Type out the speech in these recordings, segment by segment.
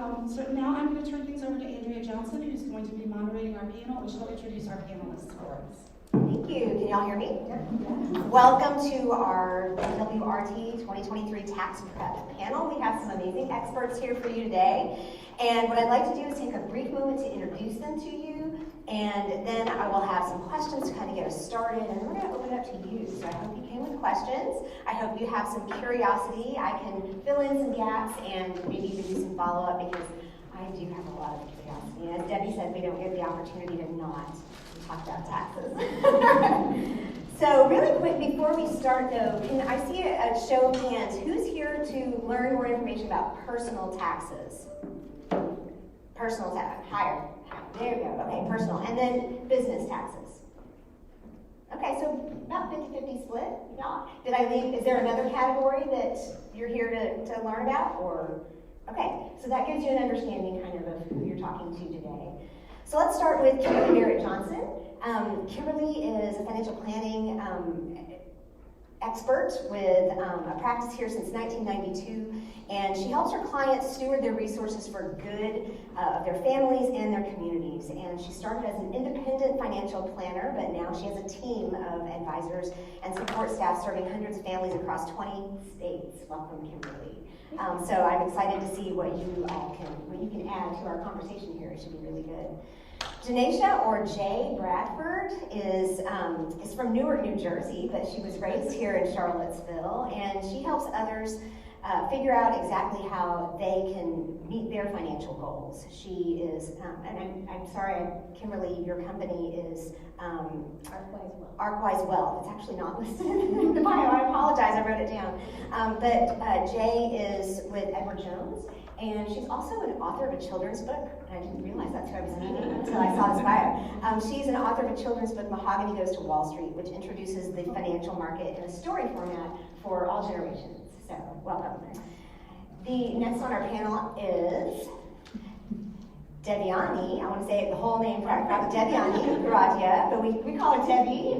So now I'm going to turn things over to Johnson, who's going to be moderating our panel, and she'll introduce our panelists for us. Thank you. Can y'all hear me? Welcome to our BWRT 2023 Tax Prep panel. We have some amazing experts here for you today. And what I'd like to do is take a brief moment to introduce them to you, and then I will have some questions to kind of get us started, and we're going to open it up to you. So I hope you came with questions. I hope you have some curiosity. I can fill in some gaps and maybe even do some follow-up, because I do have a lot of curiosity. And as Debbie said, we don't get the opportunity to not talk about taxes. So really quick, before we start though, can I see a show of hands? Who's here to learn more information about personal taxes? Personal tax, higher. There you go. Okay, personal. And then business taxes. Okay, so about 50-50 split. Yeah. Did I leave? Is there another category that you're here to learn about? Or okay, so that gives you an understanding kind of who you're talking to today. So let's start with Kimberlee Barrett-Johnson. Kimberlee is a financial planning expert with a practice here since 1992, and she helps her clients steward their resources for good of their families and their communities. And she started as an independent financial planner, but now she has a team of advisors and support staff serving hundreds of families across 20 states. Welcome, Kimberlee. So I'm excited to see what you can add to our conversation here. It should be really good. Janasha, or Jay Bradford, is from Newark, New Jersey, but she was raised here in Charlottesville, and she helps others figure out exactly how they can meet their financial goals. She is, and I'm sorry, Kimberlee, your company is Arkwise Wealth. It's actually not listed in the bio. I apologize, I wrote it down. But Jay is with Edward Jones, and she's also an author of a children's book, and I didn't realize that's who I was meeting until I saw this bio. She's an author of a children's book, Mahogany Goes to Wall Street, which introduces the financial market in a story format for all generations. So, welcome. The next on our panel is Devy. I want to say the whole name correct. Devy Goradia, but we call her Devy.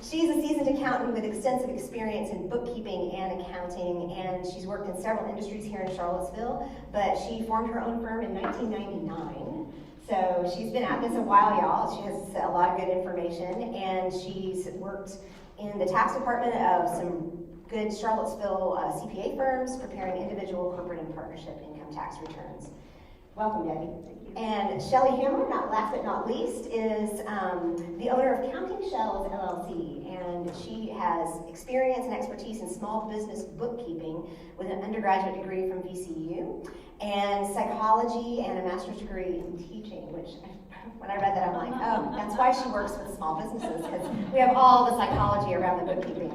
She's a seasoned accountant with extensive experience in bookkeeping and accounting, and she's worked in several industries here in Charlottesville, but she formed her own firm in 1999. So she's been at this a while, y'all. She has a lot of good information, and she's worked in the tax department of some good Charlottesville CPA firms, preparing individual, corporate, and partnership income tax returns. Welcome, Debbie. Thank you. And Shelly Hamler, last but not least, is the owner of Counting Shells LLC, and she has experience and expertise in small business bookkeeping with an undergraduate degree from VCU, and psychology and a master's degree in teaching, which when I read that, I'm like, oh, that's why she works with small businesses, because we have all the psychology around the bookkeeping.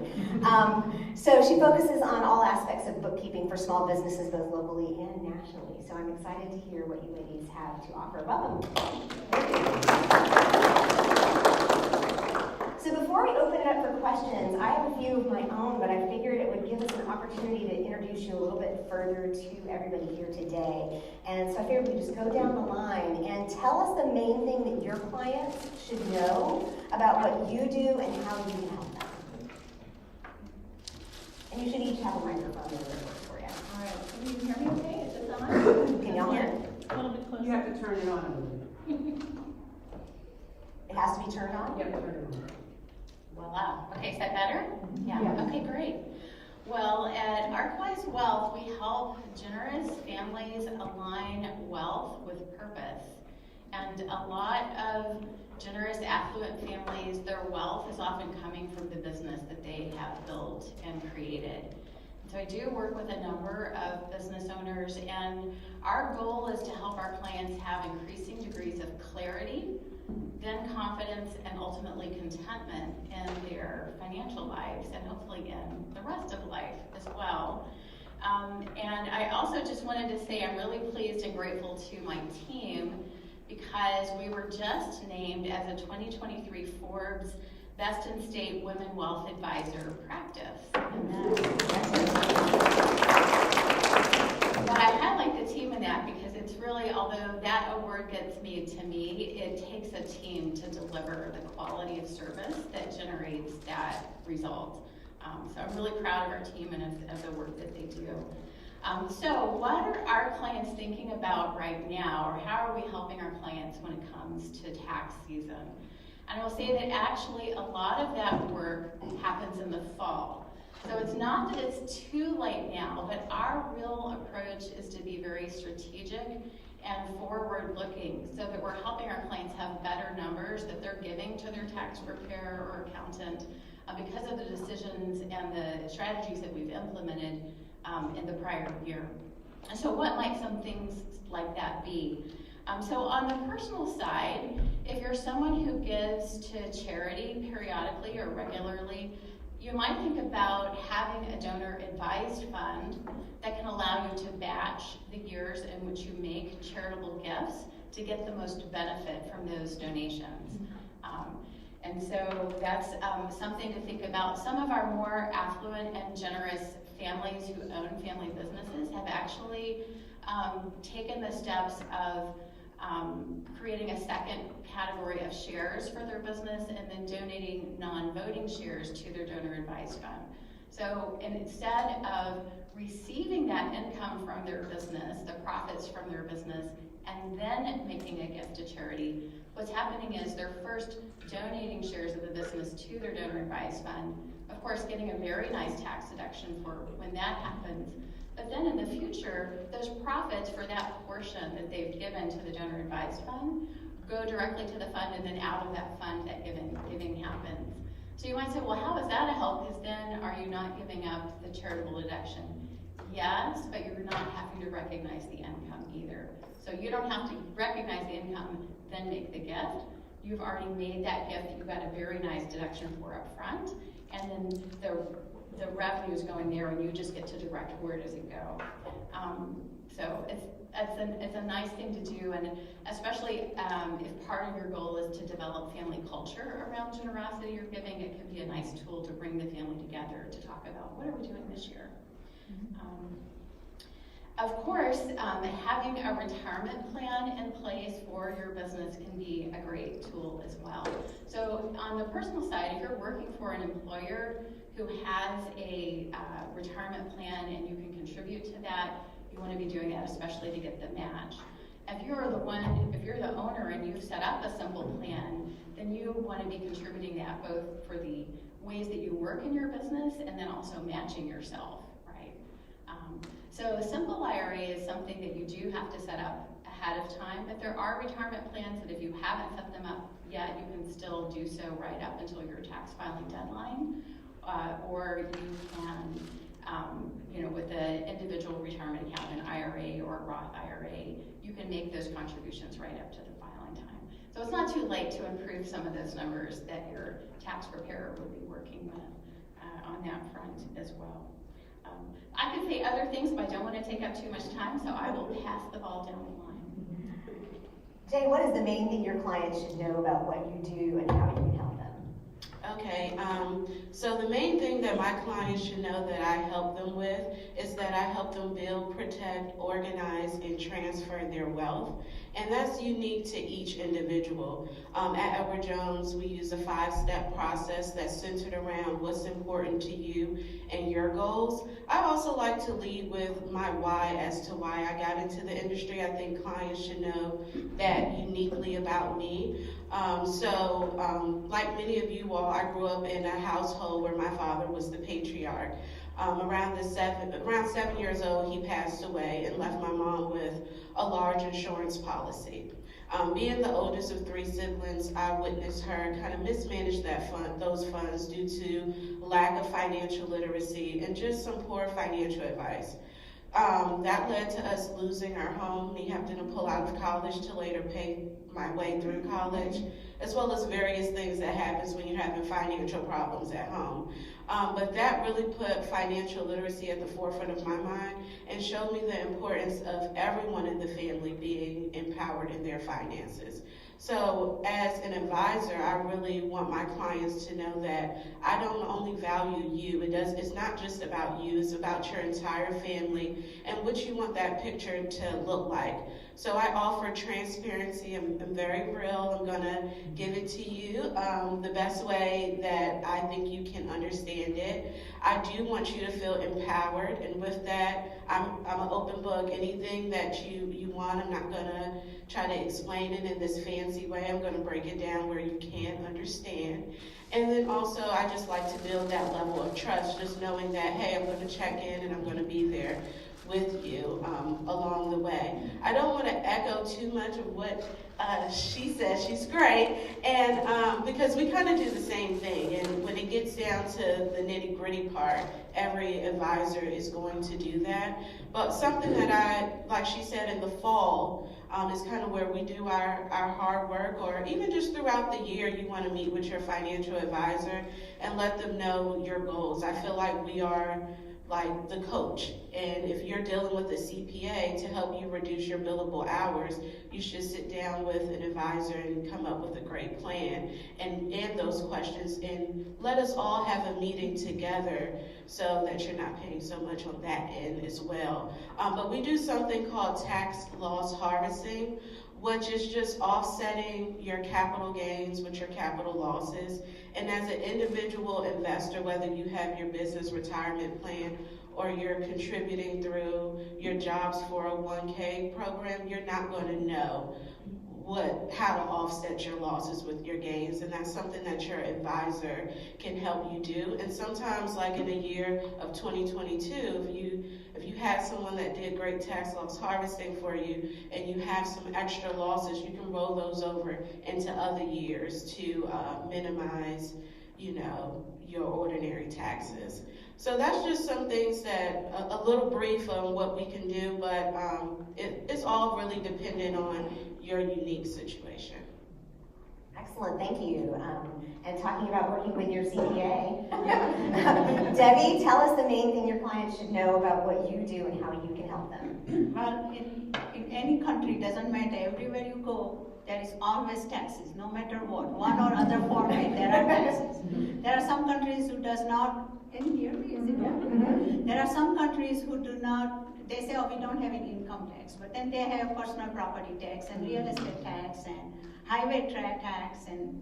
So she focuses on all aspects of bookkeeping for small businesses, both locally and nationally. So I'm excited to hear what you ladies have to offer. Welcome. So before we open it up for questions, I have a few of my own, but I figured it would give us an opportunity to introduce you a little bit further to everybody here today. And so I figured we'd just go down the line and tell us the main thing that your clients should know about what you do and how you can help them. And you should each have a microphone that works for you. All right. Can you hear me okay? Is this on? Can y'all hear? A little bit closer. You have to turn it on a little bit. It has to be turned on? You have to turn it on. Voila. Okay, is that better? Yeah. Yeah. Okay, great. Well, at Arkwise Wealth, we help generous families align wealth with purpose. And a lot of generous, affluent families, their wealth is often coming from the business that they have built and created. So I do work with a number of business owners, and our goal is to help our clients have increasing degrees of clarity, then confidence, and ultimately contentment in their financial lives, and hopefully in the rest of life as well. And I also just wanted to say I'm really pleased and grateful to my team, because we were just named as a 2023 Forbes Best in State Women Wealth Advisor Practice. But I highlight the team in that because it's really, although that award gets made to me, it takes a team to deliver the quality of service that generates that result. So I'm really proud of our team and of the work that they do. So what are our clients thinking about right now, or how are we helping our clients when it comes to tax season? And I will say that actually a lot of that work happens in the fall. So it's not that it's too late now, but our real approach is to be very strategic and forward-looking so that we're helping our clients have better numbers that they're giving to their tax preparer or accountant because of the decisions and the strategies that we've implemented in the prior year. And so what might some things like that be? So on the personal side, if you're someone who gives to charity periodically or regularly, you might think about having a donor-advised fund that can allow you to batch the years in which you make charitable gifts to get the most benefit from those donations. And so that's something to think about. Some of our more affluent and generous families who own family businesses have actually taken the steps of creating a second category of shares for their business and then donating non-voting shares to their donor-advised fund. So instead of receiving that income from their business, the profits from their business, and then making a gift to charity, what's happening is they're first donating shares of the business to their donor-advised fund, of course getting a very nice tax deduction for when that happens. But then in the future, those profits for that portion that they've given to the donor-advised fund go directly to the fund, and then out of that fund that giving happens. So you might say, well, how is that a help? Because then are you not giving up the charitable deduction? Yes, but you're not having to recognize the income either. So you don't have to recognize the income, then make the gift. You've already made that gift that you got a very nice deduction for up front, and then the revenue is going there, and you just get to direct where does it go. So it's a nice thing to do, and especially if part of your goal is to develop family culture around generosity or giving, it can be a nice tool to bring the family together to talk about what are we doing this year. Of course, having a retirement plan in place for your business can be a great tool as well. So on the personal side, if you're working for an employer who has a retirement plan and you can contribute to that, you want to be doing that, especially to get the match. If you're the owner and you've set up a simple plan, then you want to be contributing that both for the ways that you work in your business and then also matching yourself, right? So a simple IRA is something that you do have to set up ahead of time, but there are retirement plans that if you haven't set them up yet, you can still do so right up until your tax filing deadline, or you can, with the individual retirement account, an IRA or a Roth IRA, you can make those contributions right up to the filing time. So it's not too late to improve some of those numbers that your tax preparer would be working with on that front as well. I could say other things, but I don't want to take up too much time, so I will pass the ball down the line. Jay, what is the main thing your clients should know about what you do and how you can help them? Okay, so the main thing that my clients should know that I help them with is that I help them build, protect, organize, and transfer their wealth. And that's unique to each individual. At Edward Jones, we use a 5-step process that's centered around what's important to you and your goals. I also like to lead with my why as to why I got into the industry. I think clients should know that uniquely about me. Like many of you all, I grew up in a household where my father was the patriarch. Around 7 years old, he passed away and left my mom with a large insurance policy. Being the oldest of 3 siblings, I witnessed her kind of mismanage those funds due to lack of financial literacy and just some poor financial advice. That led to us losing our home, me having to pull out of college to later pay my way through college, as well as various things that happens when you're having financial problems at home. But that really put financial literacy at the forefront of my mind and showed me the importance of everyone in the family being empowered in their finances. So as an advisor, I really want my clients to know that I don't only value you. It's not just about you, it's about your entire family and what you want that picture to look like. So I offer transparency. I'm very real. I'm gonna give it to you the best way that I think you can understand it. I do want you to feel empowered, and with that, I'm an open book. Anything that you want, I'm not gonna try to explain it in this fancy way. I'm gonna break it down where you can understand. And then also, I just like to build that level of trust, just knowing that, hey, I'm gonna check in and I'm gonna be there with you along the way. I don't want to echo too much of what she says. She's great, and because we kind of do the same thing, and when it gets down to the nitty-gritty part, every advisor is going to do that. But something that like she said, in the fall, is kind of where we do our hard work, or even just throughout the year, you want to meet with your financial advisor and let them know your goals. I feel like we are like the coach, and if you're dealing with a CPA to help you reduce your billable hours, you should sit down with an advisor and come up with a great plan and those questions, and let us all have a meeting together so that you're not paying so much on that end as well. But we do something called tax loss harvesting, which is just offsetting your capital gains with your capital losses. And as an individual investor, whether you have your business retirement plan or you're contributing through your job's 401k program, you're not going to know how to offset your losses with your gains, and that's something that your advisor can help you do. And sometimes, like in a year of 2022, if you had someone that did great tax loss harvesting for you and you have some extra losses, you can roll those over into other years to minimize, your ordinary taxes. So that's just some things that, a little brief on what we can do, but it's all really dependent on your unique situation. Excellent, thank you. And talking about working with your CPA, Devy, tell us the main thing your clients should know about what you do and how you can help them. Well, in any country, doesn't matter, everywhere you go, there is always taxes, no matter what, one or other format, there are taxes. There are some countries who does not, can you hear me? Is it okay? There are some countries who do not, they say, oh, we don't have an income tax, but then they have personal property tax and real estate tax and highway tax and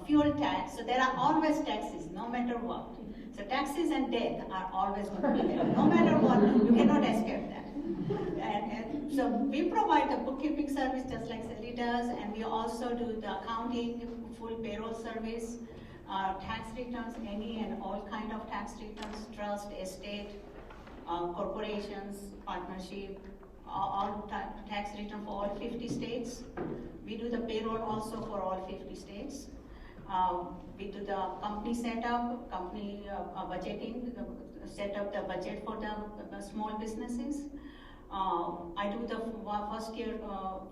fuel tax. So there are always taxes, no matter what. So taxes and death are always going to be there. No matter what, you cannot escape that. And so we provide the bookkeeping service just like Shelly does, and we also do the accounting, full payroll service, tax returns, any and all kind of tax returns, trust, estate, corporations, partnership, all tax return for all 50 states. We do the payroll also for all 50 states. We do the company setup, company budgeting, set up the budget for the small businesses. I do the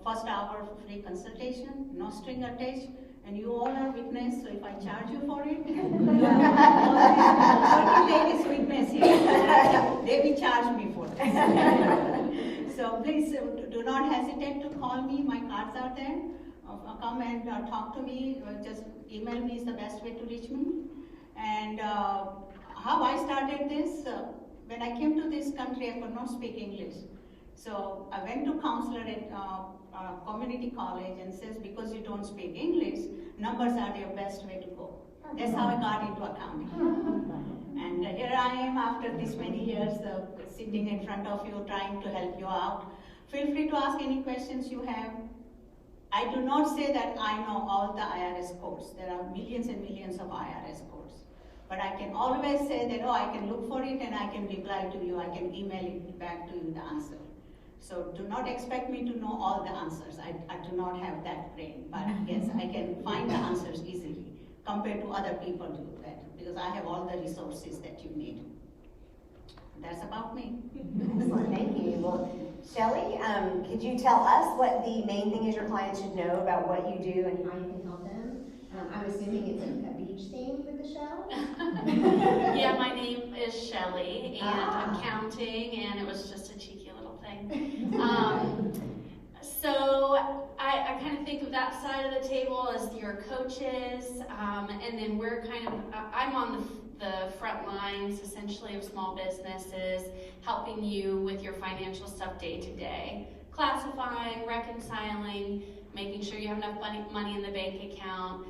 first hour free consultation, no string attached, and you all are witness, so if I charge you for it, you are 30 ladies witness here, they will charge me for this. So please do not hesitate to call me, my cards are there. Come and talk to me, just email me is the best way to reach me. And how I started this, when I came to this country, I could not speak English. So I went to counselor at community college and says, because you don't speak English, numbers are your best way to go. That's how I got into accounting. And here I am after this many years sitting in front of you, trying to help you out. Feel free to ask any questions you have. I do not say that I know all the IRS codes. There are millions and millions of IRS codes. But I can always say that, I can look for it and I can reply to you. I can email it back to you, the answer. So do not expect me to know all the answers. I do not have that brain. But yes, I can find the answers easily compared to other people do that, because I have all the resources that you need. That's about me. Excellent, thank you. Well, Shelly, could you tell us what the main thing is your clients should know about what you do and how you can help them? I'm assuming it's a beach theme with the show? Yeah, my name is Shelly, and accounting, and it was just a cheeky little thing. So I kind of think of that that side of the table is your coaches, and then we're kind of, I'm on the front lines essentially of small businesses, helping you with your financial stuff day to day, classifying, reconciling, making sure you have enough money in the bank account.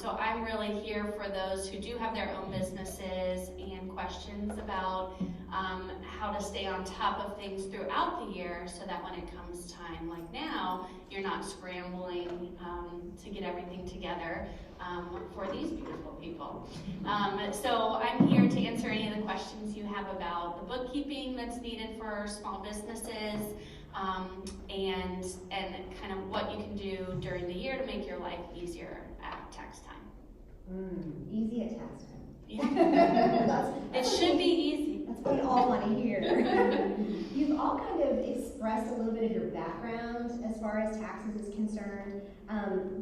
So I'm really here for those who do have their own businesses and questions about how to stay on top of things throughout the year so that when it comes time like now, you're not scrambling to get everything together for these beautiful people. So I'm here to answer any of the questions you have about the bookkeeping that's needed for small businesses, and kind of what you can do during the year to make your life easier at tax time. Easy at tax time. It should be easy. That's what we all want to hear. You've all kind of expressed a little bit of your background as far as taxes is concerned,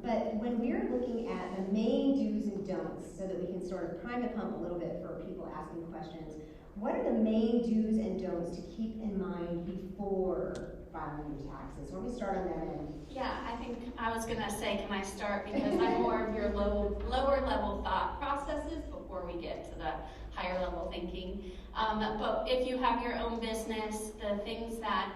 but when we're looking at the main do's and don'ts so that we can sort of prime the pump a little bit for people asking questions, what are the main do's and don'ts to keep in mind before filing your taxes? Why don't we start on that end? Yeah, I think I was gonna say, can I start, because I'm more of your lower level thought processes before we get to the higher level thinking. But if you have your own business, the things that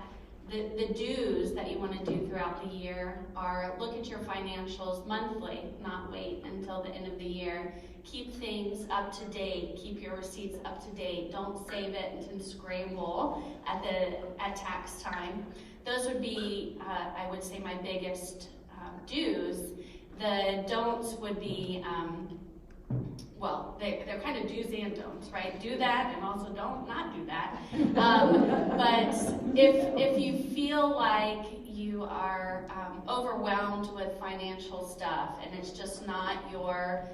the do's that you want to do throughout the year are look at your financials monthly, not wait until the end of the year. Keep things up to date. Keep your receipts up to date. Don't save it and scramble at tax time. Those would be, I would say, my biggest do's. The don'ts would be, well, they're kind of do's and don'ts, right? Do that and also don't not do that. But if you feel like you are overwhelmed with financial stuff and it's just not your,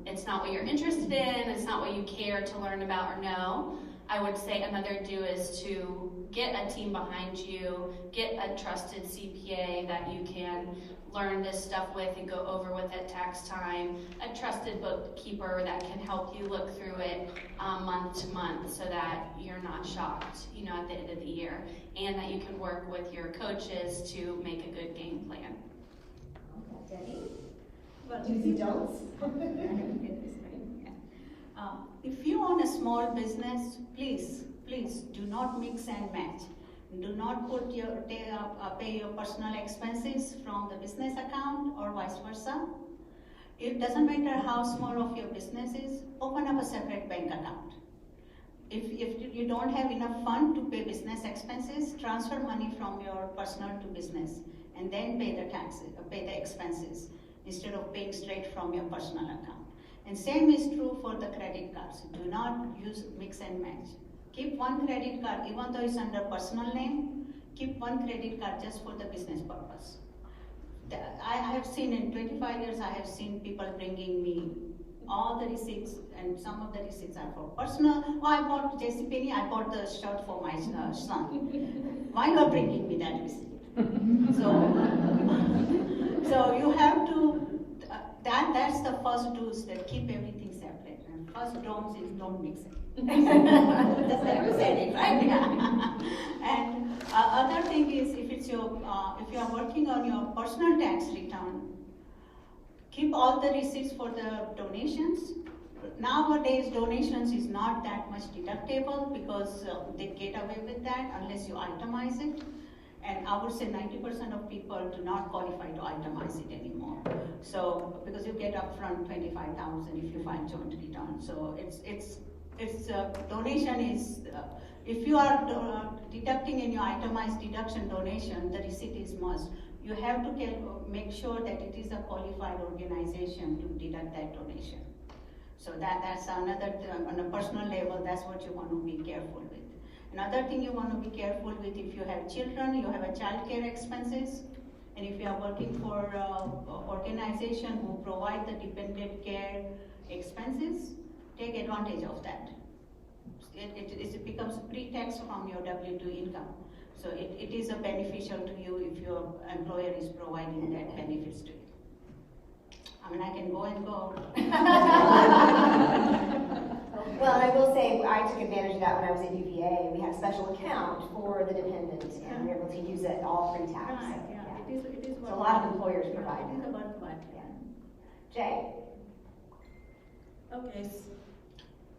it's not what you're interested in, it's not what you care to learn about or know, I would say another do is to get a team behind you, get a trusted CPA that you can learn this stuff with and go over with at tax time, a trusted bookkeeper that can help you look through it month to month so that you're not shocked, you know, at the end of the year, and that you can work with your coaches to make a good game plan. Debbie? Well, Do's and don'ts? If you own a small business, please do not mix and match. Do not pay your personal expenses from the business account or vice versa. It doesn't matter how small of your business is, open up a separate bank account. If you don't have enough fund to pay business expenses, transfer money from your personal to business and then pay the taxes, pay the expenses instead of paying straight from your personal account. And same is true for the credit cards. Do not use mix and match. Keep one credit card, even though it's under personal name, keep one credit card just for the business purpose. I have seen in 25 years, I have seen people bringing me all the receipts, and some of the receipts are for personal. Oh, I bought JCPenney, I bought the shirt for my son. Why you are bringing me that receipt? So you have to, that's the first do's, that keep everything separate. And first don'ts is don't mix it. That's what you said it, right? And other thing is, if you are working on your personal tax return, keep all the receipts for the donations. Nowadays, donations is not that much deductible because they get away with that unless you itemize it. And I would say 90% of people do not qualify to itemize it anymore. So because you get upfront $25,000 if you file joint return. So it's donation is, if you are deducting in your itemized deduction donation, the receipt is must. You have to make sure that it is a qualified organization to deduct that donation. So that's another, on a personal level, that's what you want to be careful with. Another thing you want to be careful with, if you have children, you have a child care expenses, and if you are working for an organization who provide the dependent care expenses, take advantage of that. It becomes pre-tax from your W-2 income. So it is a beneficial to you if your employer is providing that benefits to you. I mean, I can go and go. Well, I will say, I took advantage of that when I was at UVA. We had a special account for the dependents, and we were able to use it all pre-tax. Right, So, yeah. It It is So a lot of employers It provide is that. about what? Yeah. Jay? Okay.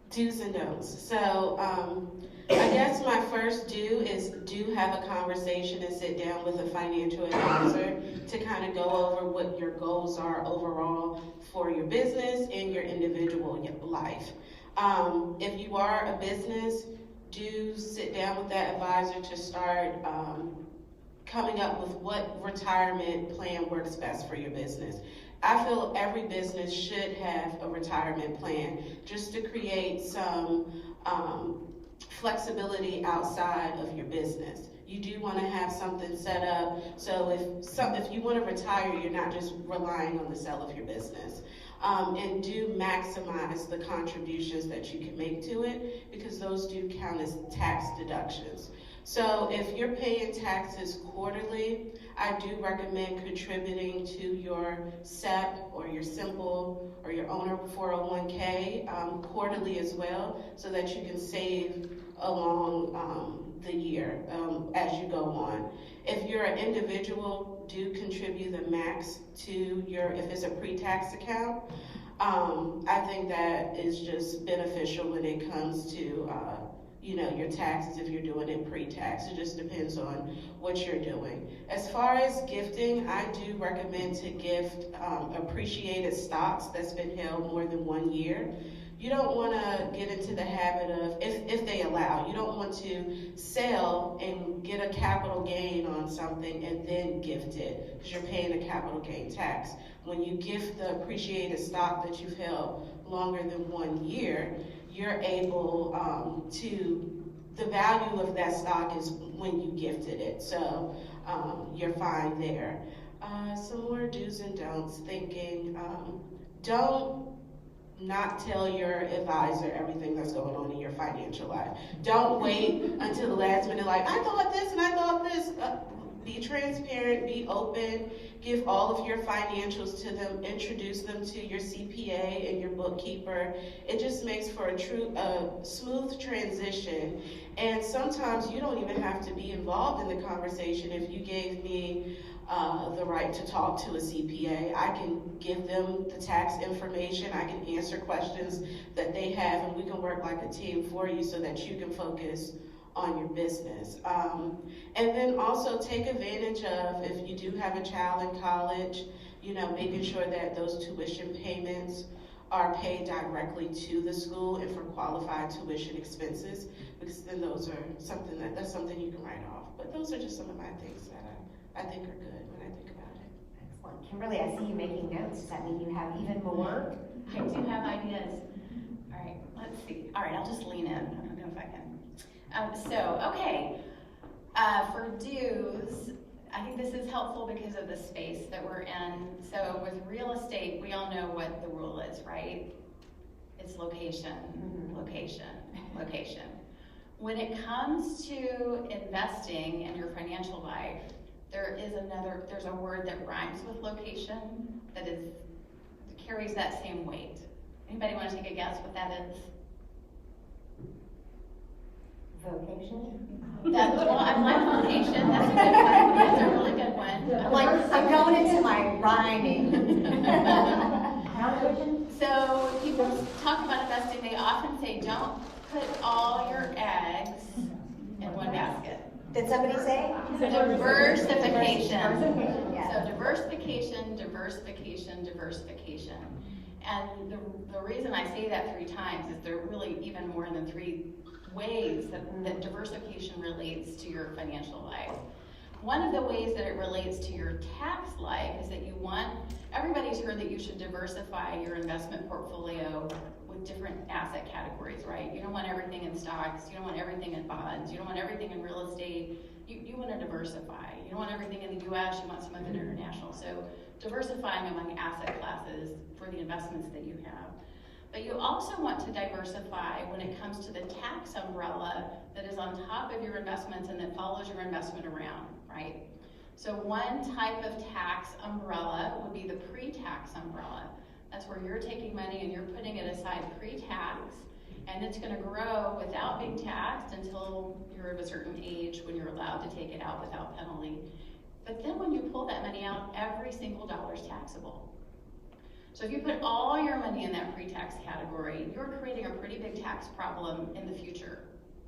Do's and don'ts. So, I guess my first do is do have a conversation and sit down with a financial advisor to kind of go over what your goals are overall for your business and your individual life. If you are a business, do sit down with that advisor to start coming up with what retirement plan works best for your business. I feel every business should have a retirement plan just to create some flexibility outside of your business. You do want to have something set up so if you want to retire, you're not just relying on the sale of your business. And do maximize the contributions that you can make to it, because those do count as tax deductions. So if you're paying taxes quarterly, I do recommend contributing to your SEP or your Simple or your owner 401k quarterly as well, so that you can save along the year as you go on. If you're an individual, do contribute the max to your, if it's a pre-tax account. I think that is just beneficial when it comes to your taxes if you're doing it pre-tax. It just depends on what you're doing. As far as gifting, I do recommend to gift appreciated stocks that's been held more than 1 year. You don't want to get into the habit of, if they allow, you don't want to sell and get a capital gain on something and then gift it, because you're paying a capital gain tax. When you gift the appreciated stock that you've held longer than 1 year, you're able the value of that stock is when you gifted it. So you're fine there. Some more do's and don'ts thinking. Don't not tell your advisor everything that's going on in your financial life. Don't wait until the last minute, like, I thought this and I thought this. Be transparent, be open, give all of your financials to them, introduce them to your CPA and your bookkeeper. It just makes for a smooth transition. And sometimes you don't even have to be involved in the conversation. If you gave me the right to talk to a CPA, I can give them the tax information, I can answer questions that they have, and we can work like a team for you so that you can focus on your business. And then also take advantage of, if you do have a child in college, making sure that those tuition payments are paid directly to the school and for qualified tuition expenses, because then those are something that's something you can write off. But those are just some of my things that I think are good when I think about it. Excellent. Kimberlee, I see you making notes. Does that mean you have even more? I do have ideas. All right, let's see. All right, I'll just lean in. I don't know if I can. For dues, I think this is helpful because of the space that we're in. So with real estate, we all know what the rule is, right? It's location, location, location. When it comes to investing in your financial life, there's a word that rhymes with location that carries that same weight. Anybody want to take a guess what that is? Vocation? I like vocation. That's a good one. That's a really good one. I'm going into my rhyming. So people talk about investing, they often say, don't put all your eggs in one basket. Did somebody say? Diversification. Yeah. So diversification, diversification, diversification. And the reason I say that 3 times is there are really even more than 3 ways that diversification relates to your financial life. One of the ways that it relates to your tax life is that everybody's heard that you should diversify your investment portfolio with different asset categories, right? You don't want everything in stocks, you don't want everything in bonds, you don't want everything in real estate, you want to diversify. You don't want everything in the US, you want some of it international. So diversifying among asset classes for the investments that you have. But you also want to diversify when it comes to the tax umbrella that is on top of your investments and that follows your investment around, right? So one type of tax umbrella would be the pre-tax umbrella. That's where you're taking money and you're putting it aside pre-tax, and it's going to grow without being taxed until you're of a certain age when you're allowed to take it out without penalty. But then when you pull that money money out, every single dollar is taxable. So if you put all your money in that pre-tax category, you're creating a pretty big tax problem in the future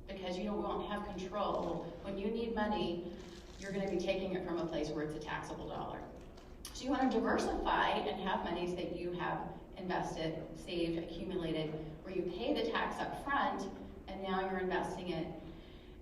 because you won't have control. When you need money, you're going to be taking it from a place where it's a taxable dollar. So you want to diversify and have monies that you have invested, saved, accumulated, where you pay the tax up front and now you're investing it.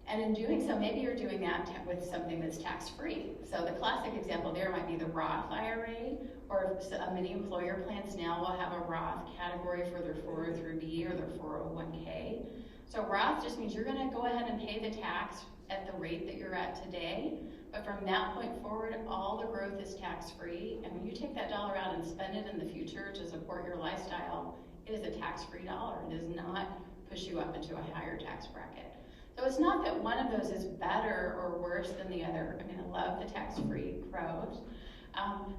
And in doing so, maybe you're doing that with something that's tax-free. So the classic example there might be the Roth IRA, or many employer plans now will have a Roth category for their 403B or their 401k. So Roth just means you're going to go ahead and pay the tax at the rate that you're at today, but from that point forward, all the growth is tax-free, and when you take that dollar out and spend it in the future to support your lifestyle, it is a tax-free dollar. It does not push you up into a higher tax bracket. So it's not that one of those is better or worse than the other. I mean, I love the tax-free growth,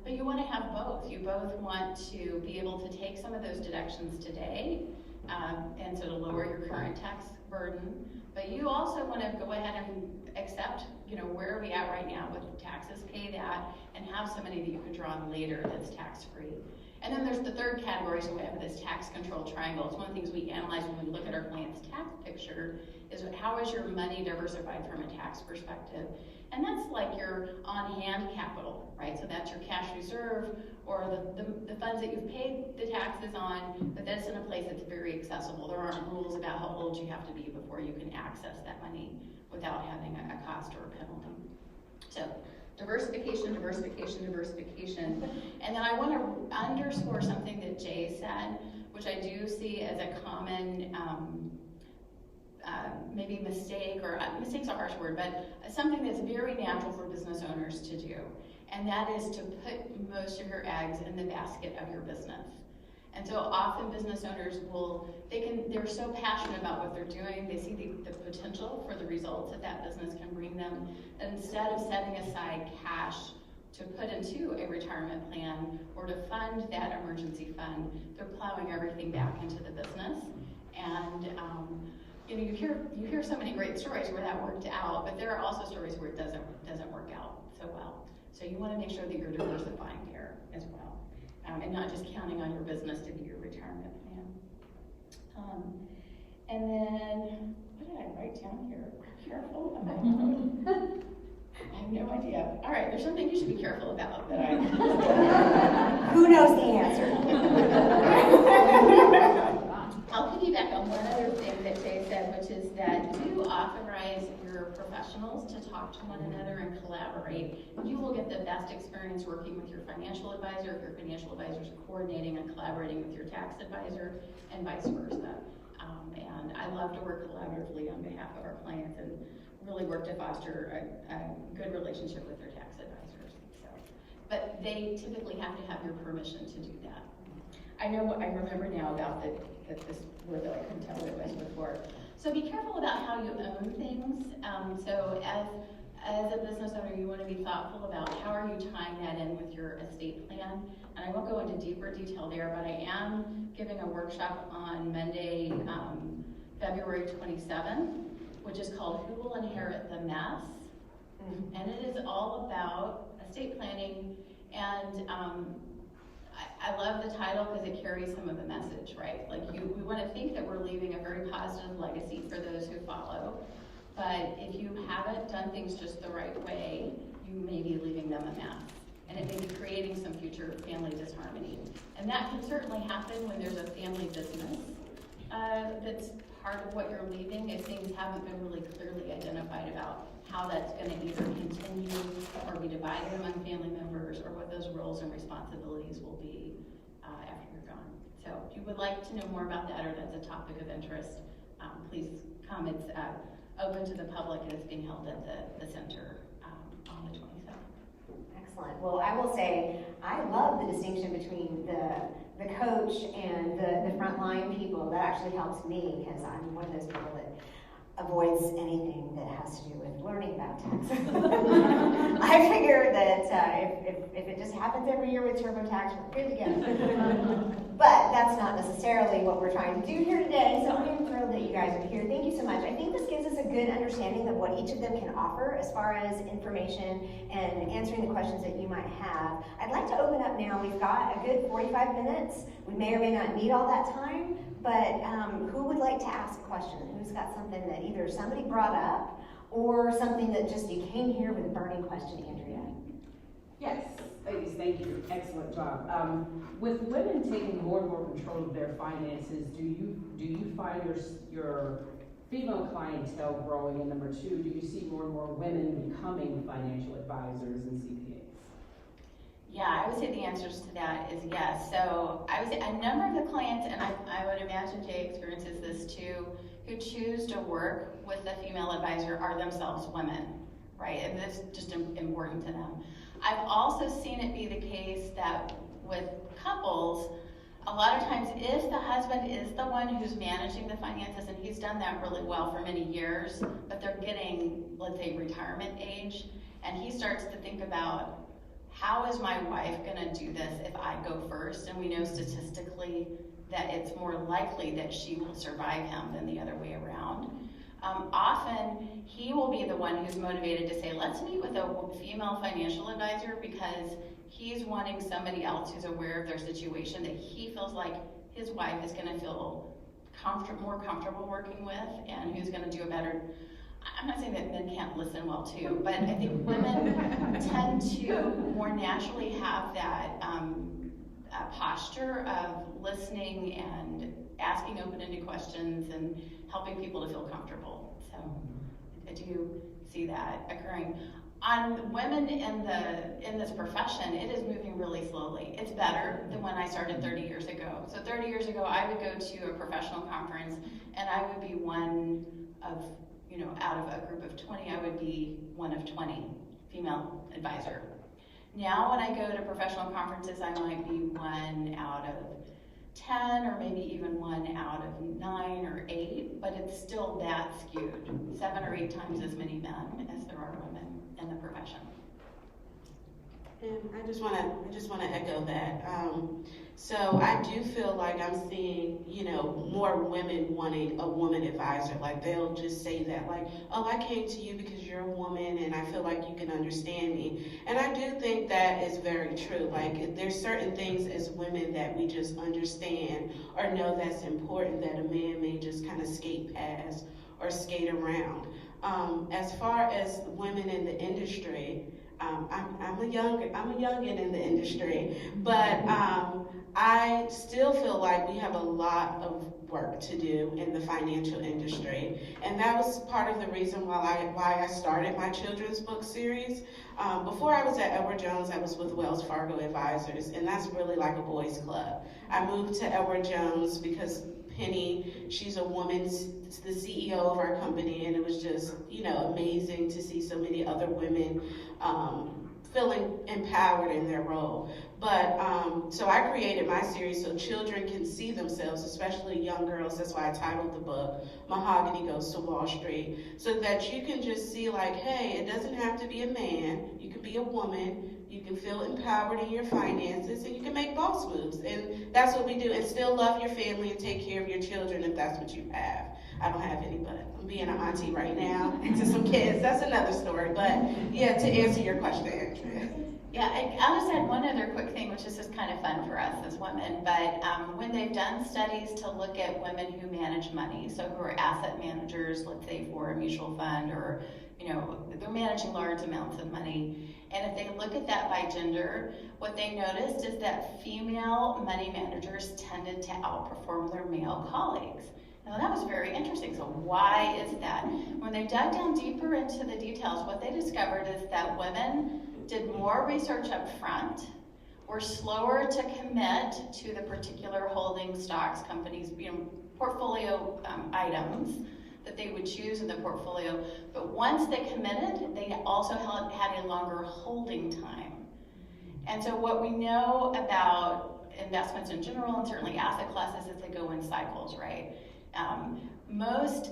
but you want to have both. You both want to be able to take some of those deductions today, and so to lower your current tax burden, but you also want to go ahead and accept, where are we at right now with taxes, pay that, and have some money that you can draw on later that's tax-free. And then there's the third category, so we have this tax control triangle. It's one of the things we analyze when we look at our client's tax picture, is how is your money diversified from a tax perspective? And that's like your on-hand capital, right? So that's your cash reserve, or the funds that you've paid the taxes on, but that's in a place that's very accessible. There aren't rules about how old you have to be before you can access that money without having a cost or a penalty. So diversification, diversification, diversification. And then I want to underscore something that Jay said, which I do see as a common maybe mistake, or mistake's a harsh word, but something that's very natural for business owners to do. And that is to put most of your eggs in the basket of your business. And so often business owners they're so passionate about what they're doing, they see the potential for the results that business can bring them, that instead of setting aside cash to put into a retirement plan or to fund that emergency fund, they're plowing everything back into the business. And you hear so many great stories where that worked out, but there are also stories where it doesn't work out so well. So you want to make sure that you're diversifying there as well, and not just counting on your business to be your retirement plan. And then, what did I write down here? Careful about. I have no idea. All right, there's something you should be careful about that I. Who knows the answer? I'll piggyback on one other thing that Jay said, which is that do authorize your professionals to talk to one another and collaborate. You will get the best experience working with your financial advisor if your financial advisor is coordinating and collaborating with your tax advisor, and vice versa. And I love to work collaboratively on behalf of our clients and really work to foster a good relationship with their tax advisors. So, but they typically have to have your permission to do that. I remember now about this word that I couldn't tell what it was before. So be careful about how you own things. So as a business owner, you want to be thoughtful about how are you tying that in with your estate plan. And I won't go into deeper detail there, but I am giving a workshop on Monday, February 27th, which is called Who Will Inherit the Mess? And it is all about estate planning, and I love the title because it carries some of the message, right? Like we want to think that we're leaving a very positive legacy for those who follow, but if you haven't done things just the right way, you may be leaving them a mess, and it may be creating some future family disharmony. And that can certainly happen when there's a family business that's part of what you're leaving, if things haven't been really clearly identified about how that's going to either continue or be divided among family members, or what those roles and responsibilities will be after you're gone. So if you would like to know more about that, or that's a topic of interest, please come. It's open to the public, and it's being held at the center on the 27th. Excellent. Well, I will say I love the distinction between the coach and the frontline people. That actually helps me, because I'm one of those people that avoids anything that has to do with learning about taxes. I figure that if it just happens every year with TurboTax, we're good to go. But that's not necessarily what we're trying to do here today, so I am thrilled that you guys are here. Thank you so much. I think this gives us a good understanding of what each of them can offer as far as information and answering the questions that you might have. I'd like to open up now. We've got a good 45 minutes. We may or may not need all that time, but who would like to ask a question? Who's got something that either somebody brought up or something that just you came here with a burning question, Andrea? Yes, ladies, thank you. Excellent job. With women taking more and more control of their finances, do you find your female clientele growing? And number two, do you see more and more women becoming financial advisors and CPAs? Yeah, I would say the answers to that is yes. So I would say a number of the clients, and I would imagine Jay experiences this too, who choose to work with a female advisor are themselves women, right? And that's just important to them. I've also seen it be the case that with couples, a lot of times if the husband is the one who's managing the finances, and he's done that really well for many years, but they're getting, let's say, retirement age, and he starts to think about, how is my wife gonna do this if I go first? And we know statistically that it's more likely that she will survive him than the other way around. Often he will be the one who's motivated to say, let's meet with a female financial advisor because he's wanting somebody else who's aware of their situation that he feels like his wife is gonna feel more comfortable working with, and who's gonna do a better. I'm not saying that men can't listen well too, but I think women tend to more naturally have that posture of listening and asking open-ended questions and helping people to feel comfortable. So I do see that occurring. On women in this profession, it is moving really slowly. It's better than when I started 30 years ago. So 30 years ago, I would go to a professional conference and I would be one of, out of a group of 20, I would be one of 20 female advisor. Now when I go to professional conferences, I might be one out of 10 or maybe even one out of 9 or 8, but it's still that skewed. 7 or 8 times as many men as there are women in the profession. And I just want to echo that. So I do feel like I'm seeing, more women wanting a woman advisor. Like they'll just say that, like, oh, I came to you because you're a woman and I feel like you can understand me. And I do think that is very true. Like there's certain things as women that we just understand or know that's important that a man may just kind of skate past or skate around. As far as women in the industry, I'm a youngin in the industry, but I still feel like we have a lot of work to do in the financial industry, and that was part of the reason why I started my children's book series. Before I was at Edward Jones, I was with Wells Fargo Advisors, and that's really like a boys' club. I moved to Edward Jones because Penny, she's a woman, the CEO of our company, and it was just, amazing to see so many other women feeling empowered in their role. But so I created my series so children can see themselves, especially young girls. That's why I titled the book Mahogany Goes to Wall Street, so that you can just see like, hey, it doesn't have to be a man. You can be a woman. You can feel empowered in your finances, and you can make boss moves. And that's what we do. And still love your family and take care of your children if that's what you have. I don't have any, but I'm being an auntie right now to some kids. That's another story. But yeah, to answer your question, Andrea. Yeah, I'll just add one other quick thing, which is just kind of fun for us as women. But when they've done studies to look at women who manage money, so who are asset managers, let's say for a mutual fund, or they're managing large amounts of money, and if they look at that by gender, what they noticed is that female money managers tended to outperform their male colleagues. Now that was very interesting. So why is that? When they dug down deeper into the details, what they discovered is that women did more research up front, were slower to commit to the particular holding stocks, companies, portfolio items that they would choose in the portfolio. But once they committed, they also had a longer holding time. And so what we know about investments in general, and certainly asset classes, is they go in cycles, right? Most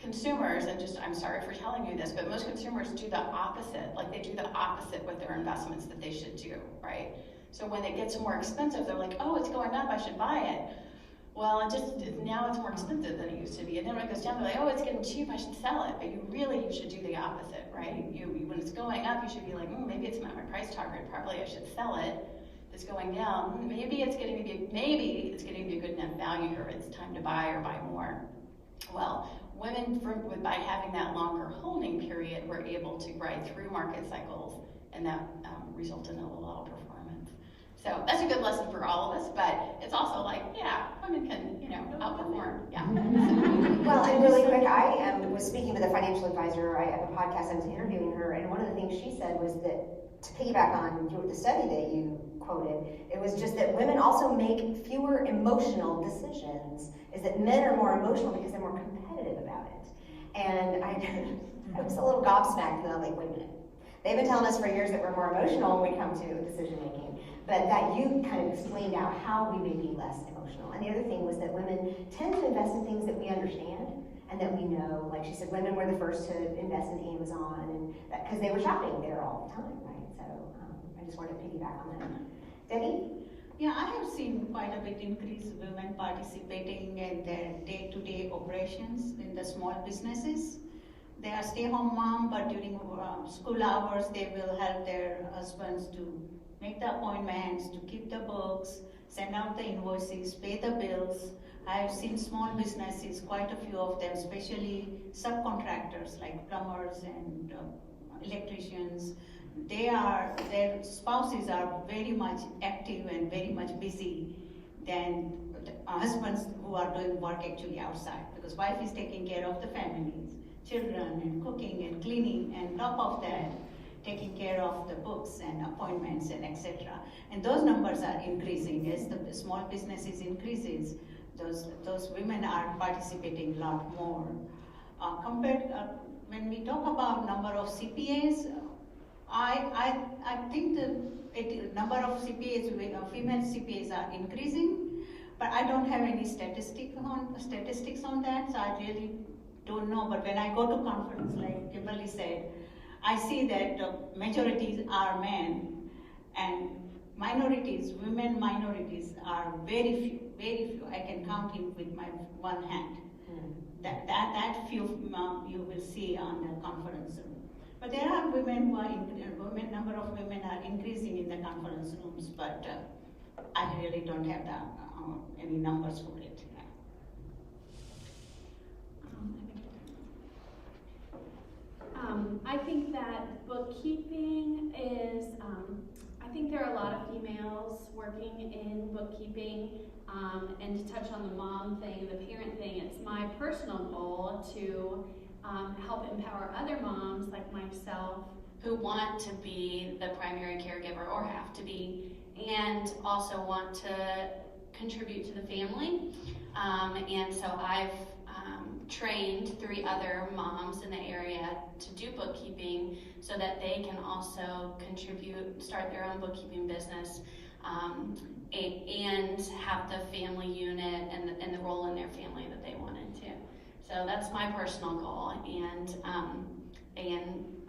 consumers, and just, I'm sorry for telling you this, but most consumers do the opposite. Like, they do the opposite with their investments that they should do, right? So when it gets more expensive, they're like, oh, it's going up, I should buy it. Well, now it's more expensive than it used to be. And then when it goes down, they're like, oh, it's getting cheap, I should sell it. But you should do the opposite, right? When it's going up, you should be like, maybe it's not my price target, probably I should sell it. If it's going down, maybe it's getting to be a good enough value, or it's time to buy or buy more. Well, women, by having that longer holding period, were able to ride through market cycles, and that resulted in a little outperformance. So that's a good lesson for all of us, but it's also like, yeah, women can, outperform. Yeah. Well, and really quick, I was speaking with a financial advisor. I have a podcast, I was interviewing her, and one of the things she said was that, to piggyback on the study that you quoted, it was just that women also make fewer emotional decisions, is that men are more emotional because they're more competitive about it. And I was a little gobsmacked, and I was like, wait a minute. They've been telling us for years that we're more emotional when we come to decision making, but that you kind of explained out how we may be less emotional. And the other thing was that women tend to invest in things that we understand and that we know. Like she said, women were the first to invest in Amazon, and because they were shopping there all the time, right? So I just wanted to piggyback on that. Devy? Yeah, I have seen quite a bit increase women participating in their day-to-day operations in the small businesses. They are stay-home mom, but during school hours, they will help their husbands to make the appointments, to keep the books, send out the invoices, pay the bills. I have seen small businesses, quite a few of them, especially subcontractors like plumbers and electricians. Their spouses are very much active and very much busy than husbands who are doing work actually outside, because wife is taking care of the families, children, and cooking and cleaning, and top of that, taking care of the books and appointments and etc. And those numbers are increasing as the small businesses increases. Those women are participating a lot more. When we talk about number of CPAs, I think the number of CPAs, female CPAs are increasing, but I don't have any statistics on that, so I really don't know. But when I go to conference, like Kimberlee said, I see that majorities are men, and minorities, women minorities are very few, very few. I can count it with my one hand. That few you will see on the conference room. But there are women who are number of women are increasing in the conference rooms, but I really don't have any numbers for it. I think that bookkeeping is, I think there are a lot of females working in bookkeeping, and to touch on the mom thing, the parent thing, it's my personal goal to help empower other moms like myself Who want to be the primary caregiver or have to be, and also want to contribute to the family. And so I've trained 3 other moms in the area to do bookkeeping so that they can also contribute, start their own bookkeeping business, and have the family unit and the role in their family that they wanted to. So that's my personal goal, and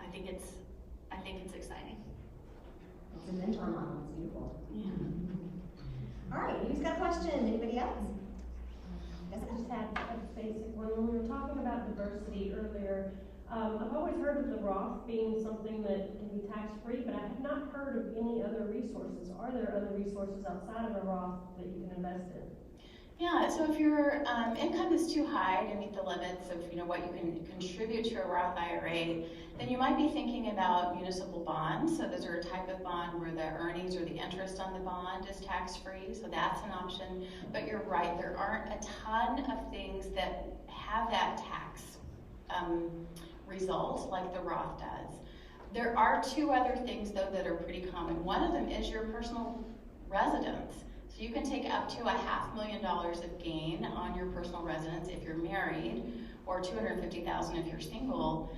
I think it's exciting. It's a mentor model, it's beautiful. Yeah. All right, who's got a question? Anybody else? I just had a basic one. When we were talking about diversity earlier, I've always heard of the Roth being something that can be tax-free, but I have not heard of any other resources. Are there other resources outside of a Roth that you can invest in? Yeah, so if your income is too high to meet the limits of what you can contribute to a Roth IRA, then you might be thinking about municipal bonds. So those are a type of bond where the earnings or the interest on the bond is tax-free, so that's an option. But you're right, there aren't a ton of things that have that tax result like the Roth does. There are 2 other things though that are pretty common. One of them is your personal residence. So you can take up to $500,000 of gain on your personal residence if you're married, or $250,000 if you're single,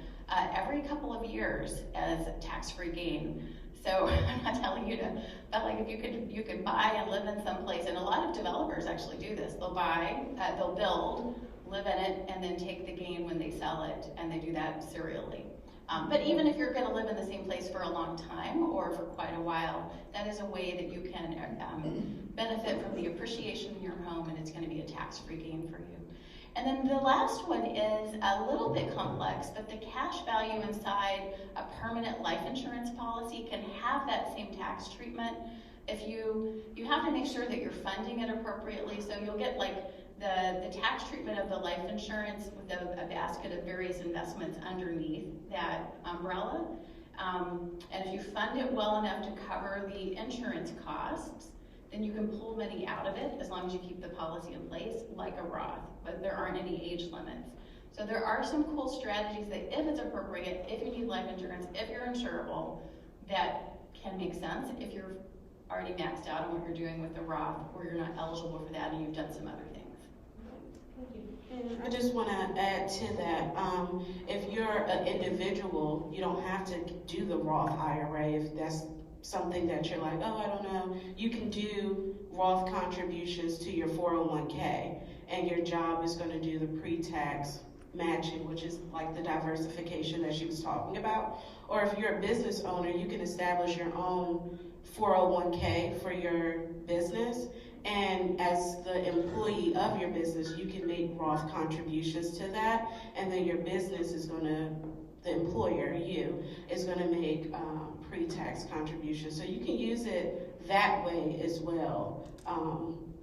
every couple of years as tax-free gain. So I'm not telling you to, but like if you could buy and live in some place, and a lot of developers actually do this. They'll build, live in it, and then take the gain when they sell it, and they do that serially. But even if you're gonna live in the same place for a long time or for quite a while, that is a way that you can benefit from the appreciation in your home, and it's gonna be a tax-free gain for you. And then the last one is a little bit complex, but the cash value inside a permanent life insurance policy can have that same tax treatment. If you have to make sure that you're funding it appropriately, so you'll get like the tax treatment of the life insurance with a basket of various investments underneath that umbrella. And if you fund it well enough to cover the insurance costs, then you can pull money out of it as long as you keep the policy in place, like a Roth, but there aren't any age limits. So there are some cool strategies that, if it's appropriate, if you need life insurance, if you're insurable, that can make sense if you're already maxed out on what you're doing with the Roth, or you're not eligible for that and you've done some other things. Thank you. And I just want to add to that, if you're an individual, you don't have to do the Roth IRA if that's something that you're like, oh, I don't know. You can do Roth contributions to your 401k, and your job is going to do the pre-tax matching, which is like the diversification that she was talking about. Or if you're a business owner, you can establish your own 401k for your business, and as the employee of your business, you can make Roth contributions to that, and then your business is going to, the employer, you, is going to make pre-tax contributions. So you can use it that way as well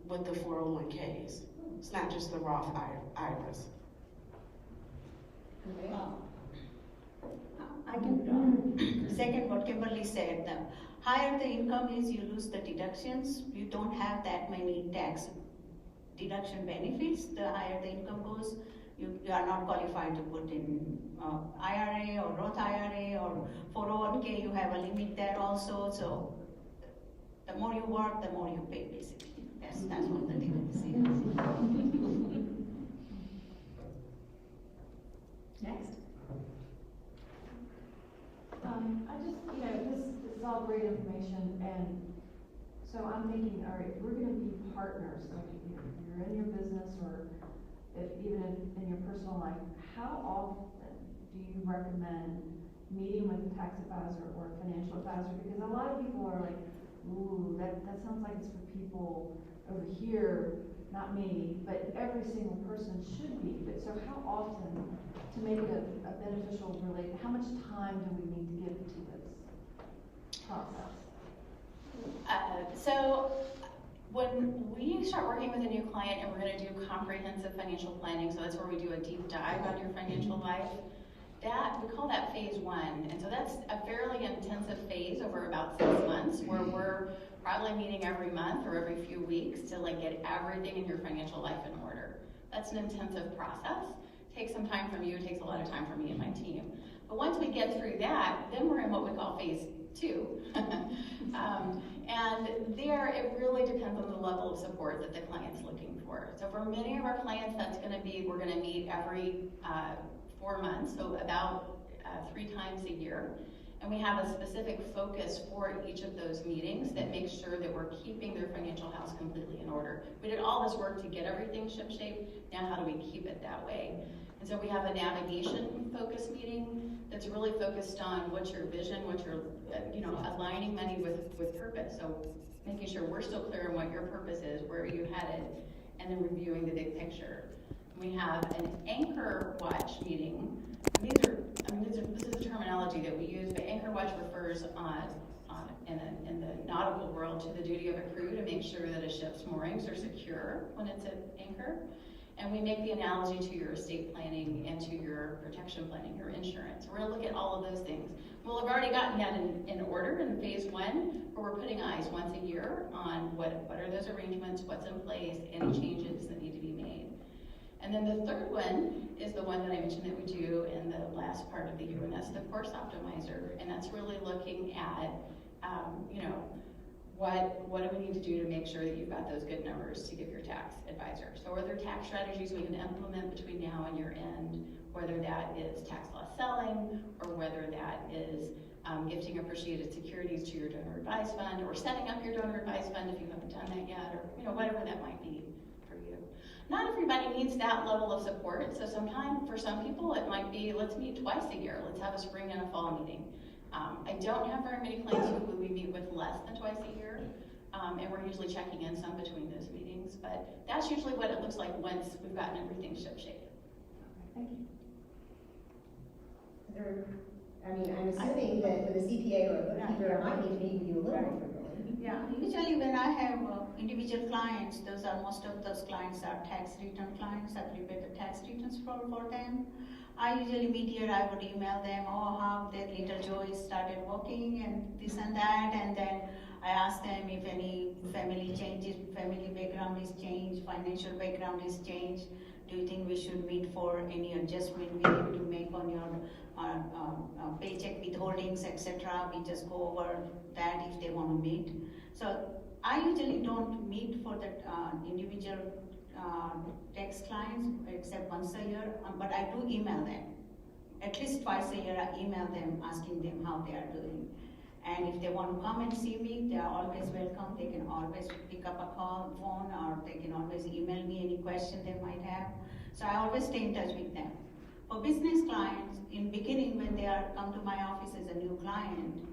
with the 401ks. It's not just the Roth IRAs. I can second what Kimberlee said. The higher the income is, you lose the deductions. You don't have that many tax deduction benefits. The higher the income goes, you are not qualified to put in IRA or Roth IRA or 401k. You have a limit there also. So the more you work, the more you pay, basically. That's what the difference is. Next. I just, this is all great information, and so I'm thinking, all right, we're gonna be partners, like you're in your business, or even in your personal life, how often do you recommend meeting with a tax advisor or a financial advisor? Because a lot of people are like, ooh, that sounds like it's for people over here, not me, but every single person should be. But so how often, to make it a beneficial relate, how much time do we need to give to this process? So when we start working with a new client and we're going to do comprehensive financial planning, so that's where we do a deep dive on your financial life, we call that phase one. And so that's a fairly intensive phase over about 6 months, where we're probably meeting every month or every few weeks to like get everything in your financial life in order. That's an intensive process. It takes some time from you, it takes a lot of time from me and my team. But once we get through that, then we're in what we call phase two. And there, it really depends on the level of support that the client's looking for. So for many of our clients, that's gonna be, we're gonna meet every 4 months, so about 3 times a year. And we have a specific focus for each of those meetings that makes sure that we're keeping their financial house completely in order. We did all this work to get everything shipshape. Now how do we keep it that way? And so we have a navigation focus meeting that's really focused on what's your vision, what's your, aligning money with purpose. So making sure we're still clear on what your purpose is, where are you headed, and then reviewing the big picture. We have an anchor watch meeting. This is a terminology that we use, but anchor watch refers in the nautical world to the duty of a crew to make sure that a ship's moorings are secure when it's at anchor. And we make the analogy to your estate planning and to your protection planning, your insurance. We're gonna look at all of those things. We'll have already gotten that in order in phase one, where we're putting eyes once a year on what are those arrangements, what's in place, any changes that need to be made. And then the third one is the one that I mentioned that we do in the last part of the year, and that's the course optimizer. And that's really looking at, what do we need to do to make sure that you've got those good numbers to give your tax advisor. So are there tax strategies we can implement between now and year end, whether that is tax loss selling, or whether that is gifting appreciated securities to your donor advised fund, or setting up your donor advised fund if you haven't done that yet, or whatever that might be for you. not everybody needs that level of support. So sometimes for some people it might be, let's meet twice a year. Let's have a spring and a fall meeting. I don't have very many clients who we meet with less than twice a year. And we're usually checking in some between those meetings, but that's usually what it looks like once we've gotten everything ship-shape. Thank you. I'm assuming that with a CPA or a bookkeeper, I might need to meet with you a little more frequently. Yeah, usually when I have individual clients, most of those clients are tax return clients. I prepare the tax returns for them. I usually meet here, I would email them, how their little Joey started working and this and that, and then I ask them if any family changes, family background is changed, financial background is changed. Do you think we should meet for any adjustment we need to make on your paycheck withholdings, etc.? We just go over that if they want to meet. So I usually don't meet for the individual tax clients except once a year, but I do email them. At least twice a year I email them asking them how they are doing. And if they want to come and see me, they are always welcome. They can always pick up a phone, or they can always email me any question they might have. So I always stay in touch with them. For business clients, in beginning when they come to my office as a new client,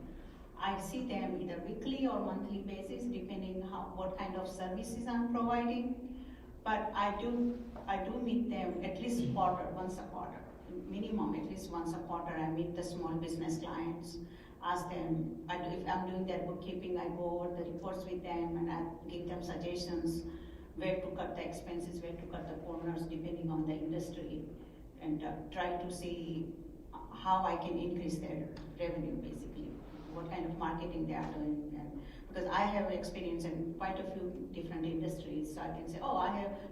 I see them either weekly or monthly basis, depending what kind of services I'm providing. But I do meet them at least once a quarter, minimum at least once a quarter. I meet the small business clients. Ask them, if I'm doing their bookkeeping, I go over the reports with them and I give them suggestions where to cut the expenses, where to cut the corners depending on the industry, and try to see how I can increase their revenue basically, what kind of marketing they are doing. Because I have experience in quite a few different industries, so I can say,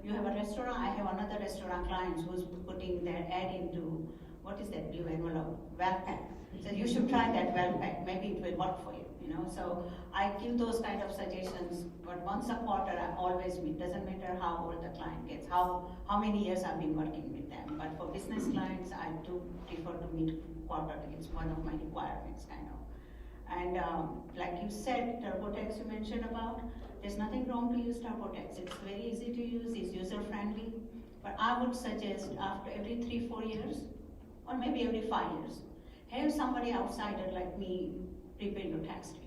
you have a restaurant, I have another restaurant client who's putting their ad into, what is that blue envelope, Valpack. So you should try that Valpack, maybe it will work for you, So I give those kind of suggestions, but once a quarter I always meet. Doesn't matter how old the client gets, how many years I've been working with them. But for business clients, I do prefer to meet quarterly. It's one of my requirements, kind of. And like you said, TurboTax you mentioned about, there's nothing wrong to use TurboTax. It's very easy to use, it's user-friendly. But I would suggest after every 3-4 years, or maybe every 5 years, have somebody outsider like me prepare your tax return.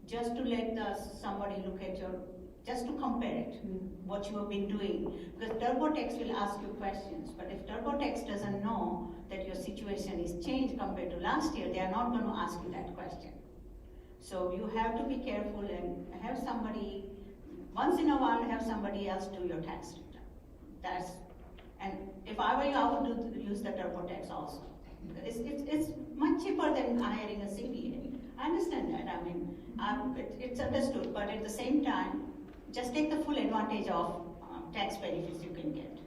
Just to let somebody look at just to compare it, what you have been doing. Because TurboTax will ask you questions, but if TurboTax doesn't know that your situation is changed compared to last year, they are not going to ask you that question. So you have to be careful and have somebody, once in a while, have somebody else do your tax return. And if I were you, I would use the TurboTax also. It's much cheaper than hiring a CPA. I understand that. It's understood, but at the same time, just take the full advantage of tax benefits you can get.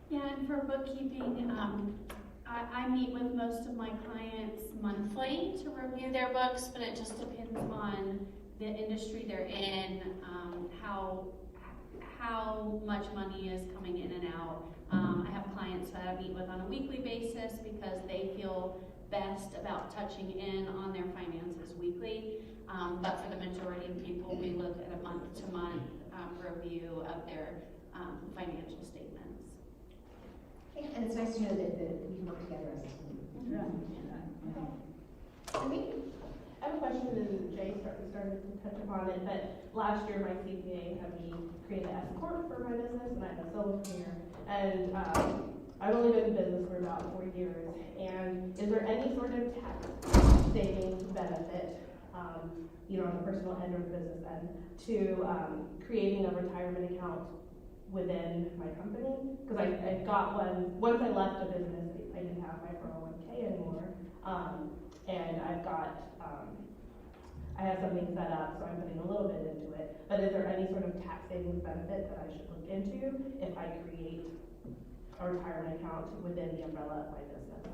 Yeah, and for bookkeeping, I meet with most of my clients monthly to review their books, but it just depends on the industry they're in, how much money is coming in and out. I have clients that I meet with on a weekly basis because they feel best about touching in on their finances weekly. But for the majority of people, we look at a month-to-month review of their financial statements. And it's nice to know that we can work together as a team. I have a question, and Jay started to touch upon it, but last year my CPA had me create an S corp for my business, and I have a solopreneur, and I've only been in business for about 4 years. And is there any sort of tax savings benefit, on the personal end or the business end, to creating a retirement account within my company? Because I got one once I left the business. I didn't have my 401k anymore, and I have something set up, so I'm putting a little bit into it. But is there any sort of tax savings benefit that I should look into if I create a retirement account within the umbrella of my business?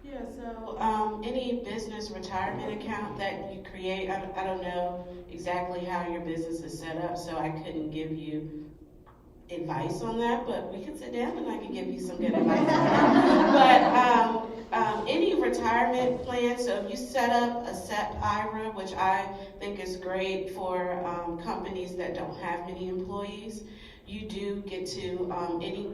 Yeah, so any business retirement account that you create, I don't know exactly how your business is set up, so I couldn't give you advice on that, but we could sit down and I can give you some good advice on that. But any retirement plan, so if you set up a SEP IRA, which I think is great for companies that don't have many employees, you do get to, any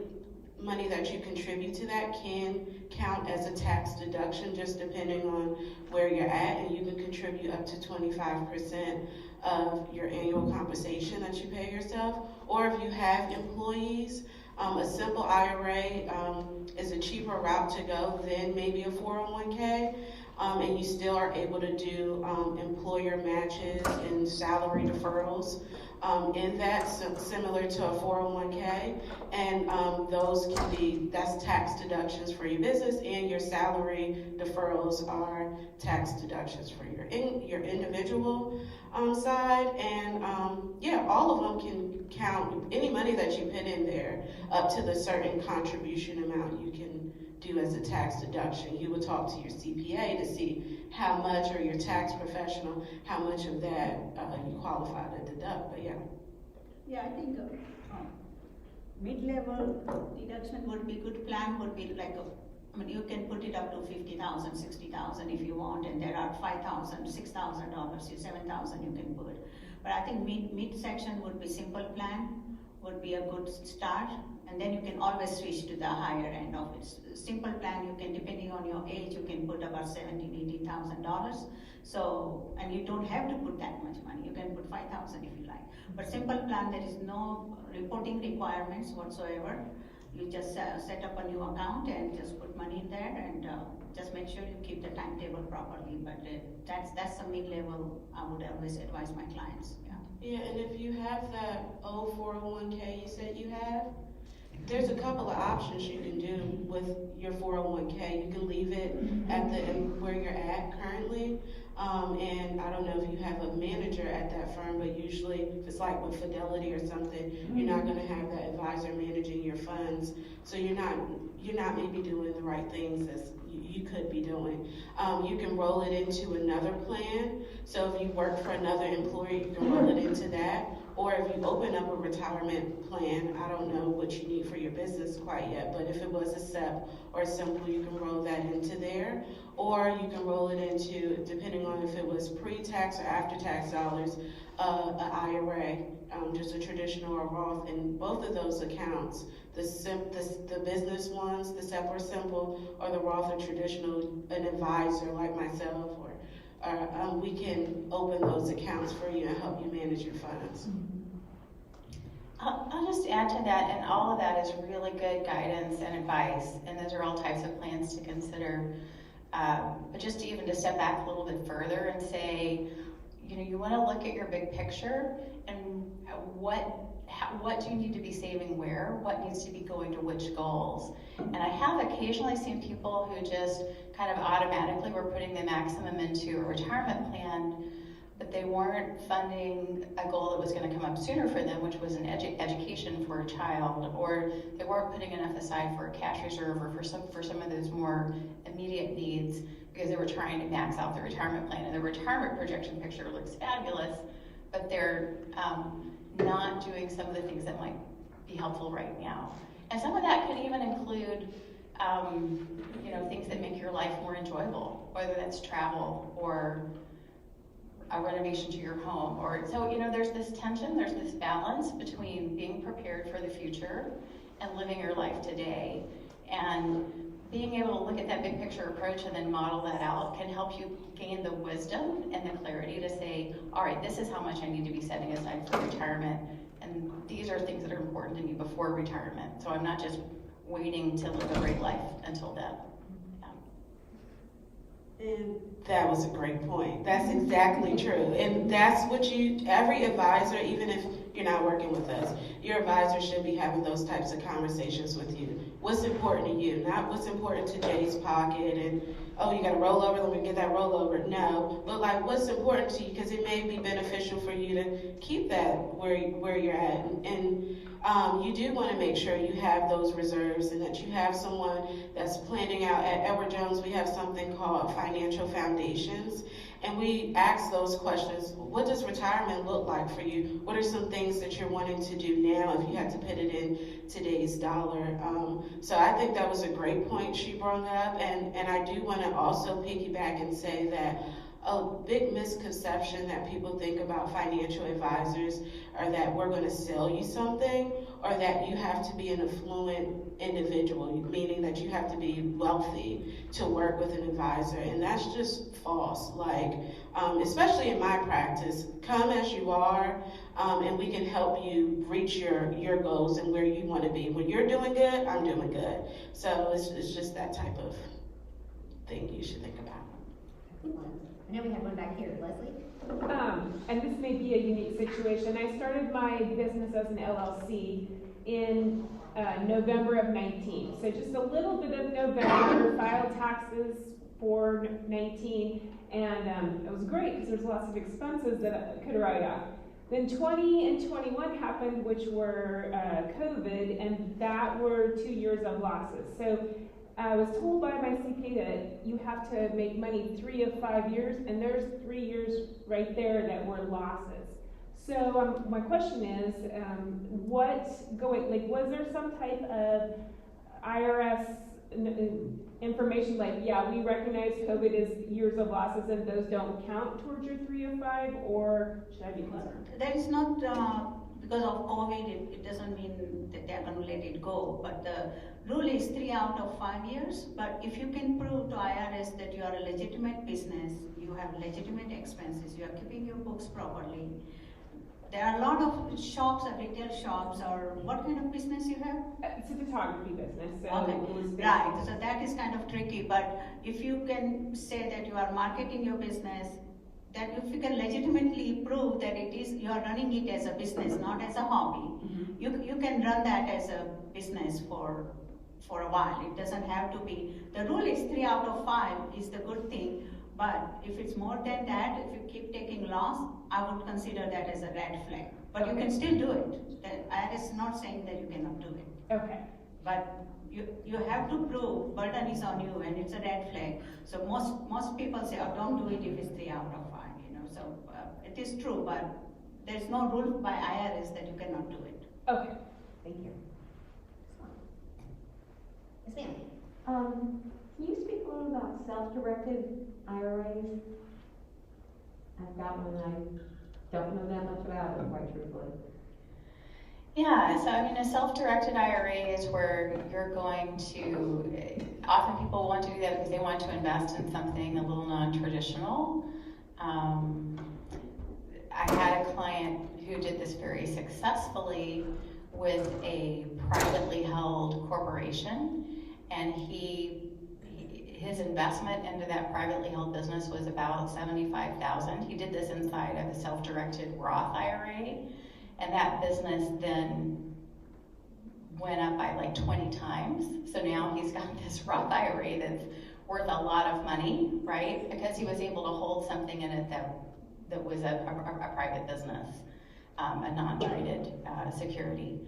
money that you contribute to that can count as a tax deduction, just depending on where you're at, and you can contribute up to 25% of your annual compensation that you pay yourself. Or if you have employees, a simple IRA is a cheaper route to go than maybe a 401k, and you still are able to do employer matches and salary deferrals in that, similar to a 401k, and that's tax deductions for your business, and your salary deferrals are tax deductions for your individual side, and all of them can count. Any money that you put in there up to the certain contribution amount you can do as a tax deduction. You would talk to your CPA to see how much, or your tax professional, how much of that you qualify to deduct, but yeah. Yeah, I think mid-level deduction would be good plan, would be like you can put it up to 50,000, 60,000 if you want, and there are $5,000, $6,000, $7,000 you can put. But I think mid-section would be simple plan, would be a good start, and then you can always switch to the higher end of it. Simple plan, you can, depending on your age, you can put about $17,000, $18,000. So, and you don't have to put that much money. You can put 5,000 if you like. But simple plan, there is no reporting requirements whatsoever. You just set up a new account and just put money in there, and just make sure you keep the timetable properly. But that's the mid-level I would always advise my clients. Yeah, and if you have that old 401k you said you have, there's a couple of options you can do with your 401k. You can leave it at where you're at currently, and I don't know if you have a manager at that firm, but usually if it's like with Fidelity or something, you're not going to have that advisor managing your funds, so you're not maybe doing the right things as you could be doing. You can roll it into another plan. So if you work for another employer, you can roll it into that. Or if you open up a retirement plan, I don't know what you need for your business quite yet, but if it was a SEP or simple, you can roll that into there. Or you can roll it into, depending on if it was pre-tax or after-tax dollars, an IRA, just a traditional or Roth. In both of those accounts, the business ones, the SEP or simple, or the Roth or traditional, an advisor like myself, or we can open those accounts for you and help you manage your funds. I'll just add to that, and all of that is really good guidance and advice, and those are all types of plans to consider. But just to step back a little bit further and say, you want to look at your big picture and what do you need to be saving where, what needs to be going to which goals. And I have occasionally seen people who just kind of automatically were putting the maximum into a retirement plan, but they weren't funding a goal that was going to come up sooner for them, which was an education for a child, or they weren't putting enough aside for a cash reserve or for some of those more immediate needs, because they were trying to max out the retirement plan. And the retirement projection picture looks fabulous, but they're not doing some of the things that might be helpful right now. And some of that could even include things that make your life more enjoyable, whether that's travel or a renovation to your home. There's this tension, there's this balance between being prepared for the future and living your life today. And being able to look at that big picture approach and then model that out can help you gain the wisdom and the clarity to say, all right, this is how much I need to be setting aside for retirement, and these are things that are important to me before retirement. So I'm not just waiting to live a great life until then. And that was a great point. That's exactly true. And that's what every advisor, even if you're not working with us, your advisor should be having those types of conversations with you. What's important to you, not what's important to Jay's pocket and, oh, you got a rollover, let me get that rollover. No, but like what's important to you, because it may be beneficial for you to keep that where you're at. And you do want to make sure you have those reserves and that you have someone that's planning out. At Edward Jones, we have something called financial foundations, And we ask those questions. What does retirement look like for you? What are some things that you're wanting to do now if you had to put it in today's dollar? So I think that was a great point she brought up. And I do want to also piggyback and say that a big misconception that people think about financial advisors are that we're going to sell you something, or that you have to be an affluent individual, meaning that you have to be wealthy to work with an advisor, and that's just false. Like, especially in my practice, come as you are, and we can help you reach your goals and where you want to be. When you're doing good, I'm doing good. So it's just that type of thing you should think about. I know we have one back here, Leslie. And this may be a unique situation. I started my business as an LLC in November of 19. So just a little bit of November, filed taxes for 19, and it was great because there's lots of expenses that I could write off. Then 20 and 21 happened, which were COVID, and that were 2 years of losses. So I was told by my CPA that you have to make money 3 of 5 years, and there's 3 years right there that were losses. So my question is, was there some type of IRS information like, yeah, we recognize COVID is years of losses and those don't count towards your 3 of 5, or should I be concerned? That is not because of COVID, it doesn't mean that they're going to let it go. But the rule is 3 out of 5 years. But if you can prove to IRS that you are a legitimate business, you have legitimate expenses, you are keeping your books properly. There are a lot of shops, or retail shops, or what kind of business you have? It's a photography business. So Okay, it was right. So that is kind of tricky. But if you can say that you are marketing your business, that if you can legitimately prove that you are running it as a business, not as a hobby, you can run that as a business for a while. It doesn't have to be, the rule is 3 out of 5 is the good thing, but if it's more than that, if you keep taking loss, I would consider that as a red flag. But you can still do it. The IRS is not saying that you cannot do it. Okay. But you have to prove burden is on you, and it's a red flag. So most people say, oh, don't do it if it's 3 out of 5. So it is true, but there's no rule by IRS that you cannot do it. Okay. Thank you. Yes, ma'am. Can you speak a little about self-directed IRAs? I've got one I don't know that much about it, quite truthfully. Yeah, so I mean, a self-directed IRA is where you're going to, often people want to do that because they want to invest in something a little non-traditional. I had a client who did this very successfully with a privately held corporation, and his investment into that privately held business was about $75,000. He did this inside of a self-directed Roth IRA, and that business then went up by like 20 times. So now he's got this Roth IRA that's worth a lot of money, right? Because he was able to hold something in it that was a private business, a non-traded security.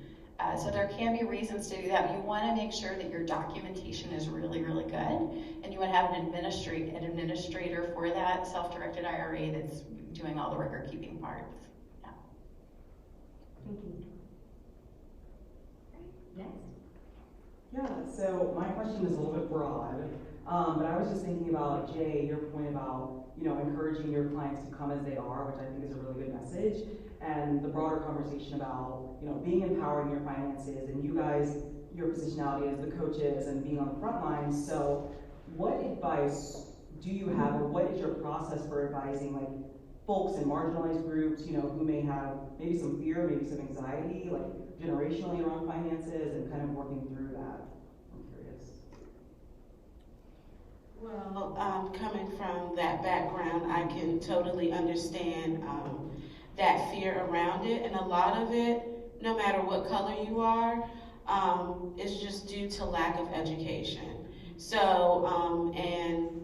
So there can be reasons to do that, but you want to make sure that your documentation is really, really good, and you want to have an administrator for that self-directed IRA that's doing all the record-keeping parts. Yeah. Thank you. Next. Yeah, so my question is a little bit broad, but I was just thinking about, Jay, your point about, encouraging your clients to come as they are, which I think is a really good message, and the broader conversation about, being empowered in your finances, and you guys, your positionality as the coaches and being on the front lines. So what advice do you have, or what is your process for advising, like, folks in marginalized groups, who may have maybe some fear, maybe some anxiety, like generationally around finances, and kind of working through that? I'm curious. Well, coming from that background, I can totally understand that fear around it, and a lot of it, no matter what color you are, is just due to lack of education. So, and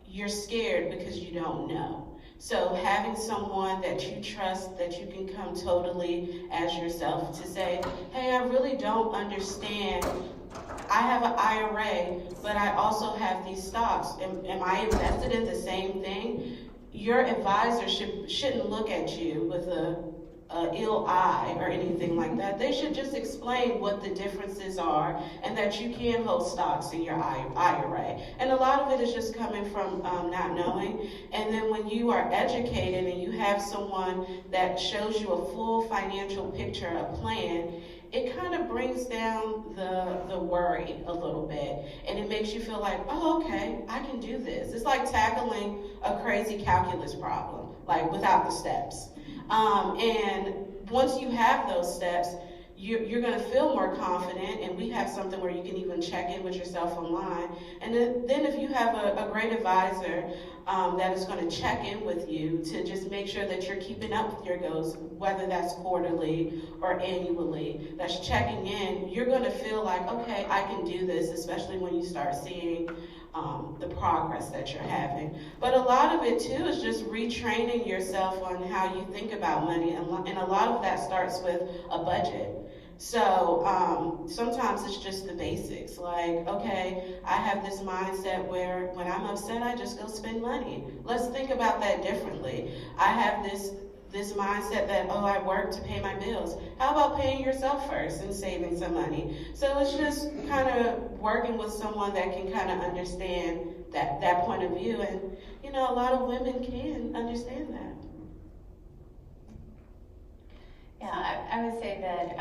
you're scared because you don't know. So having someone that you trust, that you can come totally as yourself to say, hey, I really don't understand. I have an IRA, but I also have these stocks. Am I invested in the same thing? your advisor shouldn't look at you with a ill eye or anything like that. They should just explain what the differences are and that you can hold stocks in your IRA. And a lot of it is just coming from not knowing. And then when you are educated and you have someone that shows you a full financial picture, a plan, it kind of brings down the worry a little bit, and it makes you feel like, oh, okay, I can do this. It's like tackling a crazy calculus problem, like without the steps. And once you have those steps, you're going to feel more confident, and we have something where you can even check in with yourself online. And then if you have a great advisor that is going to check in with you to just make sure that you're keeping up with your goals, whether that's quarterly or annually, that's checking in, you're going to feel like, okay, I can do this, especially when you start seeing the progress that you're having. But a lot of it too is just retraining yourself on how you think about money, and a lot of that starts with a budget. So sometimes it's just the basics, like, okay, I have this mindset where when I'm upset, I just go spend money. Let's think about that differently. I have this mindset that, oh, I work to pay my bills. How about paying yourself first and saving some money? So it's just kind of working with someone that can kind of understand that point of view. And, you know, a lot of women can understand that. Yeah, I would say that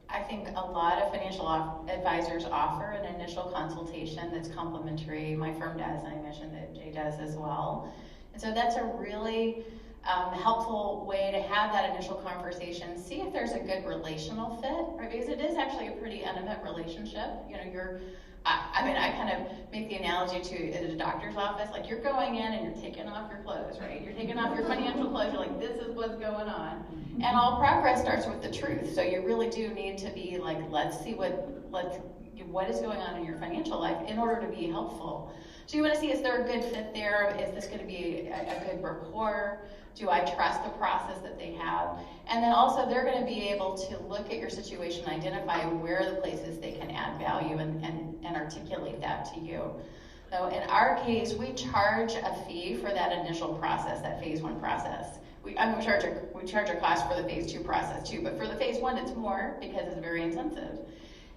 I think a lot of financial advisors offer an initial consultation that's complimentary. My firm does, and I mentioned that Jay does as well. And so that's a really helpful way to have that initial conversation. See if there's a good relational fit, right? Because it is actually a pretty intimate relationship. You know, I kind of make the analogy to a doctor's office. Like, you're going in and you're taking off your clothes, right? You're taking off your financial clothes. You're like, this is what's going on. And all progress starts with the truth. So you really do need to be like, let's see what is going on in your financial life in order to be helpful. So you want to see, is there a good fit there? Is this going to be a good rapport? Do I trust the process that they have? And then also they're going to be able to look at your situation, identify where are the places they can add value and articulate that to you. So in our case, we charge a fee for that initial process, that phase 1 process. We charge a cost for the phase 2 process too, but for the phase 1 it's more because it's very intensive.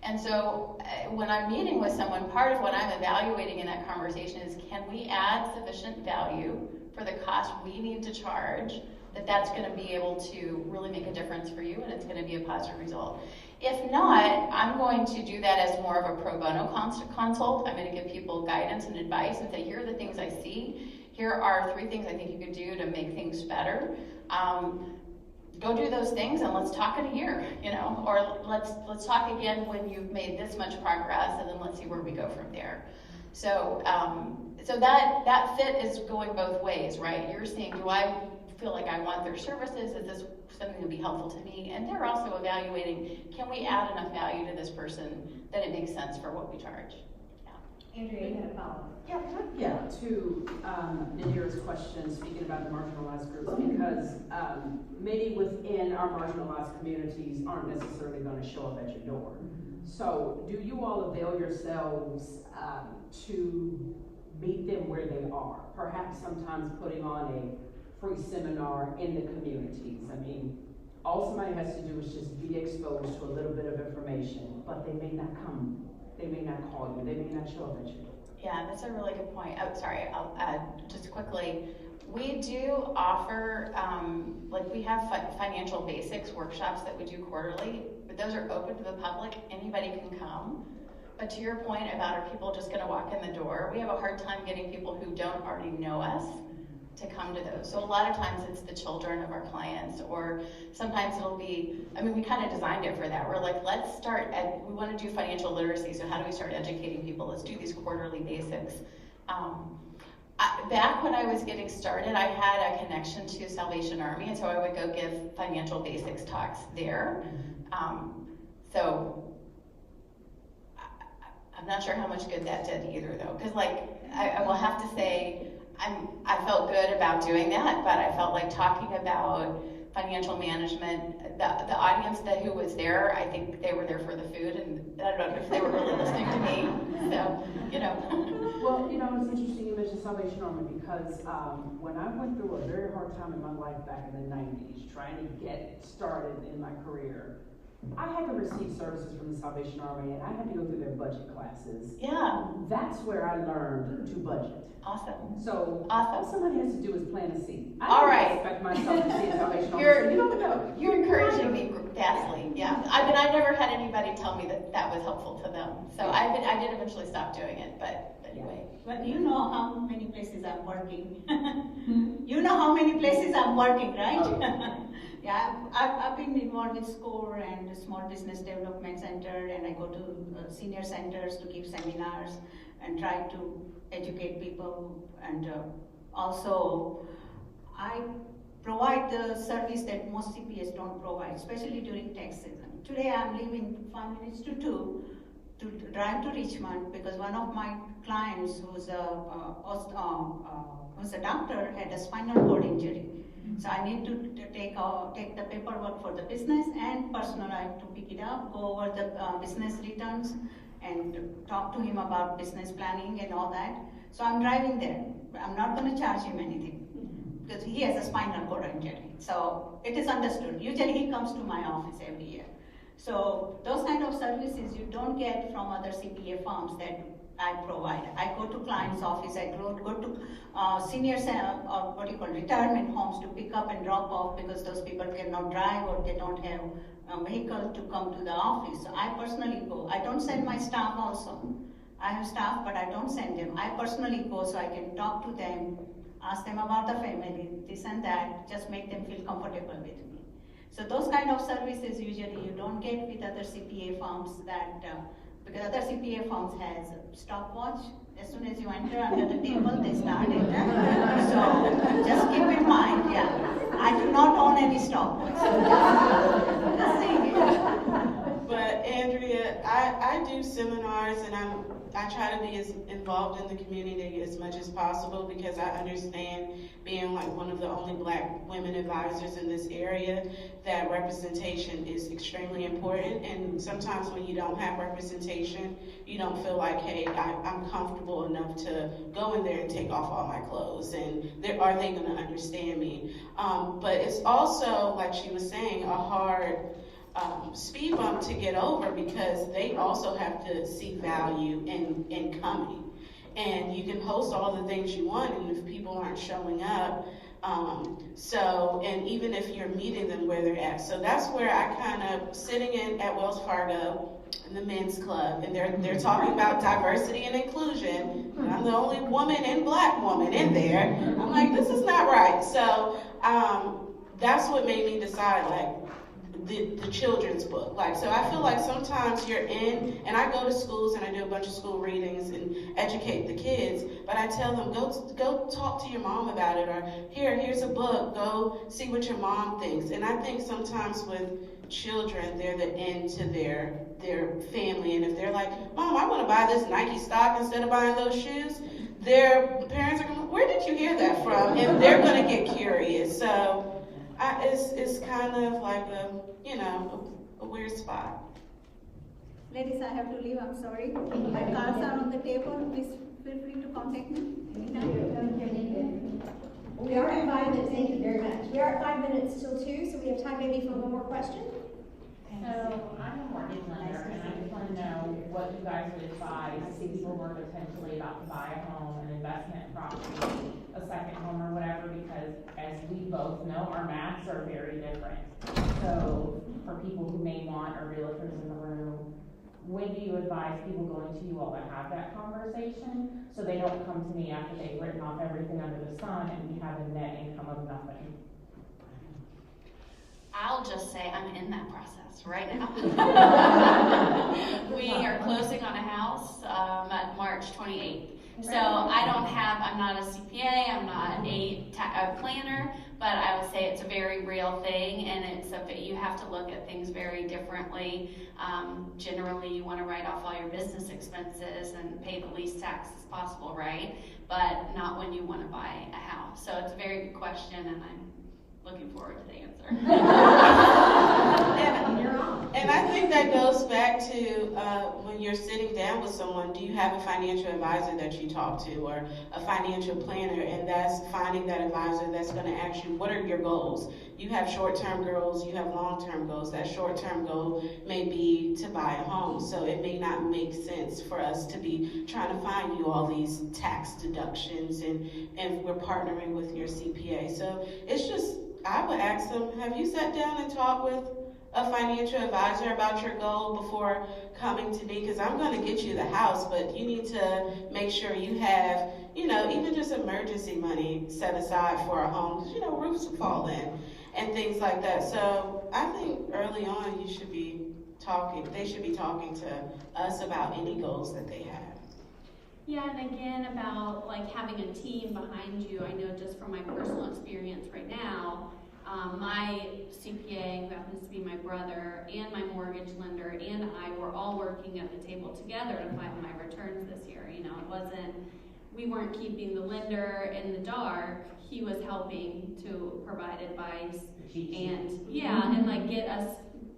And so when I'm meeting with someone, part of what I'm evaluating in that conversation is, can we add sufficient value for the cost we need to charge, that's going to be able to really make a difference for you and it's going to be a positive result. If not, I'm going to do that as more of a pro bono consult. I'm going to give people guidance and advice and say, here are the things I see. Here are 3 things I think you could do to make things better. Go do those things and let's talk in a year, you know, or let's talk again when you've made this much progress, and then let's see where we go from there. So so that fit is going both ways, right? You're seeing, do I feel like I want their services? Is this something that will be helpful to me? And they're also evaluating, can we add enough value to this person that it makes sense for what we charge? Andrea, you had a follow-up. Yeah, to Nadira's question, speaking about the marginalized groups, because many within our marginalized communities aren't necessarily going to show up at your door. So do you all avail yourselves to meet them where they are? Perhaps sometimes putting on a free seminar in the communities. I mean, all somebody has to do is just be exposed to a little bit of information, but they may not come. They may not call you. They may not show up at your door. Yeah, that's a really good point. Oh, sorry, I'll add just quickly. We do offer, we have financial basics workshops that we do quarterly, but those are open to the public. Anybody can come. But to your point about, are people just going to walk in the door? We have a hard time getting people who don't already know us to come to those. So a lot of times it's the children of our clients, or sometimes it'll be, we kind of designed it for that. We're like, let's start we want to do financial literacy, so how do we start educating people? Let's do these quarterly basics. Back when I was getting started, I had a connection to Salvation Army, and so I would go give financial basics talks there. So I'm not sure how much good that did either, though, because I will have to say, I felt good about doing that, but I felt like talking about financial management, the audience who was there, I think they were there for the food, and I don't know if they were really listening to me. So, you know. Well, you know, it's interesting you mentioned Salvation Army because when I went through a very hard time in my life back in the 90s, trying to get started in my career, I had to receive services from the Salvation Army and I had to go through their budget classes. Yeah. That's where I learned to budget. Awesome. So Awesome. all somebody has to do is plant a seed. I All don't right. expect myself to see a Salvation Army. You're- You don't know. You're encouraging me vastly, yeah. I mean, I never had anybody tell me that that was helpful to them. So I did eventually stop doing it, but anyway. But you know how many places I'm working. You know how many places I'm working, right? Yeah, I've been involved with SCORE and Small Business Development Center, and I go to senior centers to give seminars and try to educate people. And also, I provide the service that most CPAs don't provide, especially during tax season. Today I'm leaving 5 minutes to 2 to drive to Richmond because one of my clients who's a doctor had a spinal cord injury. So I need to take the paperwork for the business and personal. I have to pick it up, go over the business returns, and talk to him about business planning and all that. So I'm driving there. I'm not going to charge him anything because he has a spinal cord injury. So it is understood. Usually he comes to my office every year. So those kind of services you don't get from other CPA firms that I provide. I go to client's office, I go to senior retirement homes to pick up and drop off because those people cannot drive or they don't have a vehicle to come to the office. So I personally go. I don't send my staff also. I have staff, but I don't send them. I personally go so I can talk to them, ask them about the family, this and that, just make them feel comfortable with me. So those kind of services usually you don't get with other CPA firms because other CPA firms has a stopwatch. As soon as you enter under the table, they start it. So just keep in mind, yeah, I do not own any stopwatch. Just saying it. But Andrea, I do seminars and I try to be as involved in the community as much as possible because I understand, being like one of the only Black women advisors in this area, that representation is extremely important. And sometimes when you don't have representation, you don't feel like, hey, I'm comfortable enough to go in there and take off all my clothes, and are they going to understand me? But it's also, like she was saying, a hard speed bump to get over because they also have to see value in coming. And you can post all the things you want, and if people aren't showing up, and even if you're meeting them where they're at. So that's where I kind of, sitting in at Wells Fargo in the men's club, and they're talking about diversity and inclusion, and I'm the only woman and Black woman in there. I'm like, this is not right. So that's what made me decide, like, the children's book. So I feel like sometimes you're in, and I go to schools and I do a bunch of school readings and educate the kids, but I tell them, go talk to your mom about it, or here's a book, go see what your mom thinks. And I think sometimes with children, they're the end to their family, and if they're like, Mom, I want to buy this Nike stock instead of buying those shoes, their parents are going, where did you hear that from? And they're going to get curious. So it's kind of like a weird spot. Ladies, I have to leave, I'm sorry. My cards are on the table, please feel free to contact me anytime. We are at 5 minutes, thank you very much. We are at 5 minutes till 2, so we have time maybe for one more question. So I'm a mortgage lender, and I just want to know what you guys would advise people who are potentially about to buy a home, an investment property, a second home or whatever, because as we both know, our maths are very different. So for people who may want, or realtors in the room, when do you advise people going to you all to have that conversation so they don't come to me after they've written off everything under the sun and we have a net income of nothing? I'll just say I'm in that process right now. We are closing on a house at March 28th. So I'm not a CPA, I'm not a planner, but I would say it's a very real thing, and you have to look at things very differently. Generally, you want to write off all your business expenses and pay the least tax as possible, right? But not when you want to buy a house. So it's a very good question, and I'm looking forward to the answer. And And I think that goes back to when you're sitting down with someone, do you have a financial advisor that you talk to or a financial planner? And that's finding that advisor that's going to ask you, what are your goals? You have short-term goals, you have long-term goals. That short-term goal may be to buy a home, so it may not make sense for us to be trying to find you all these tax deductions and we're partnering with your CPA. So it's just, I would ask them, have you sat down and talked with a financial advisor about your goal before coming to me? Because I'm going to get you the house, but you need to make sure you have, even just emergency money set aside for a home, because, roofs fall in and things like that. So I think early on they should be talking to us about any goals that they have. Yeah, and again, about like having a team behind you, I know just from my personal experience right now, my CPA, who happens to be my brother, and my mortgage lender, and I were all working at the table together to file my returns this year. We weren't keeping the lender in the dark. He was helping to provide advice and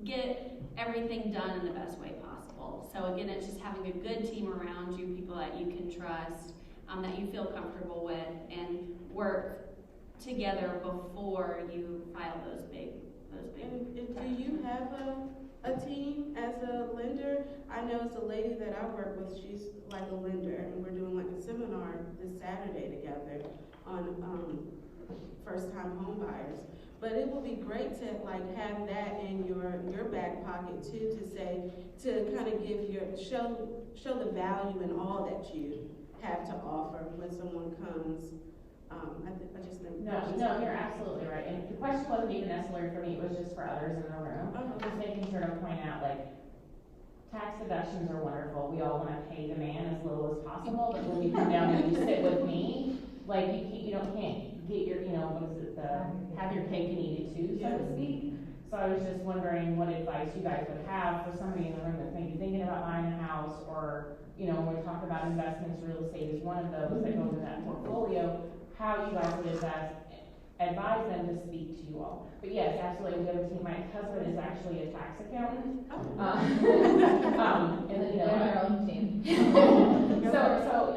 get everything done in the best way possible. So again, it's just having a good team around you, people that you can trust, that you feel comfortable with, and work together before you file those big. And do you have a team as a lender? I know it's a lady that I work with, she's like a lender, and we're doing like a seminar this Saturday together on first-time home buyers. But it would be great to have that in your back pocket too, to kind of show the value in all that you have to offer when someone comes. I just think No, you're absolutely right. And the question wasn't even necessarily for me, it was just for others in the room. Just making sure to point out, tax deductions are wonderful. We all want to pay the man as little as possible, but when you come down and you sit with me, you can't get your, have your cake and eat it too, so to speak. So I was just wondering what advice you guys would have for somebody in the room that's maybe thinking about buying a house, or, when we talk about investments, real estate is one of those that goes in that portfolio, how you guys would advise them to speak to you all. But yes, absolutely, we have a team. My husband is actually a tax accountant. And then, our own team. So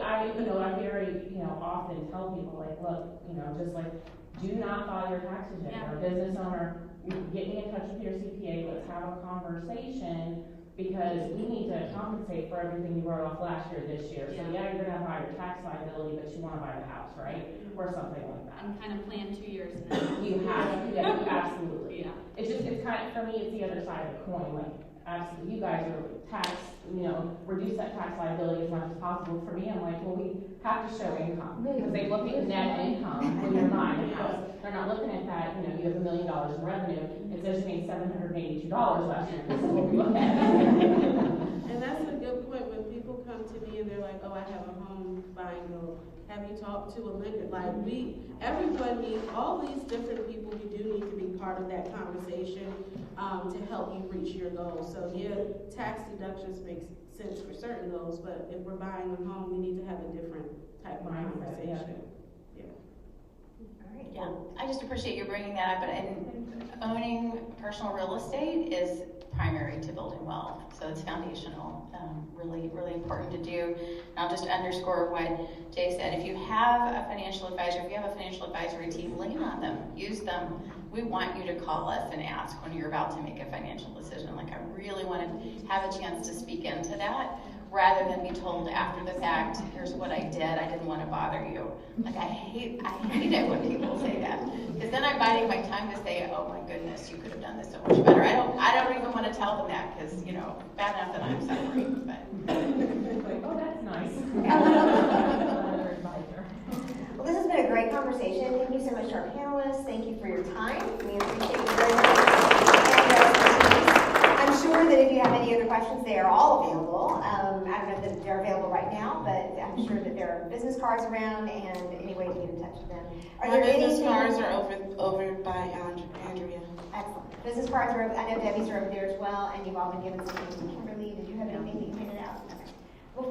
I very, often tell people, look, just do not file your taxes yet. You're a business owner, get me in touch with your CPA, let's have a conversation, because we need to compensate for everything you wrote off last year, this year. So yeah, you're gonna have your tax liability, but you wanna buy the house, right? Or something like that. And kind of plan 2 years in advance. You have, you absolutely. Yeah. It's kind of, for me, it's the other side of the coin, absolutely, you guys are reduce that tax liability as much as possible. For me, I'm well, we have to show income, because they look at net income when you're buying a house. They're not looking at that, you have $1 million in revenue, it says you made $782 last year, this is what we look at. And that's a good point. When people come to me and they're like, oh, I have a home buying goal, have you talked to a lender? Everyone needs, all these different people, we do need to be part of that conversation to help you reach your goals. So yeah, tax deductions make sense for certain goals, but if we're buying a home, we need to have a different type of conversation. Yeah, I just appreciate you bringing that up, and owning personal real estate is primary to building wealth, so it's foundational, really, really important to do. And I'll just underscore what Jay said. If you have a financial advisor, if you have a financial advisory team, lean on them, use them. We want you to call us and ask when you're about to make a financial decision. I really want to have a chance to speak into that, rather than be told after the fact, here's what I did, I didn't want to bother you. I hate it when people say that. Because then I'm biding my time to say, oh my goodness, you could have done this so much better. I don't even want to tell them that, because, bad enough that I'm suffering, but. Oh, that's nice. Well, this has been a great conversation. Thank you so much to our panelists. Thank you for your time. We appreciate you very much. I'm sure that if you have any other questions, they are all available. I don't know that they're available right now, but I'm sure that there are business cards around and any way to get in touch with them. Are there any business cards are over by Andrea? Excellent. Business cards are over. I know Debbie's are over there as well, and you've all been given some things from Kimberlee. Did you have anything to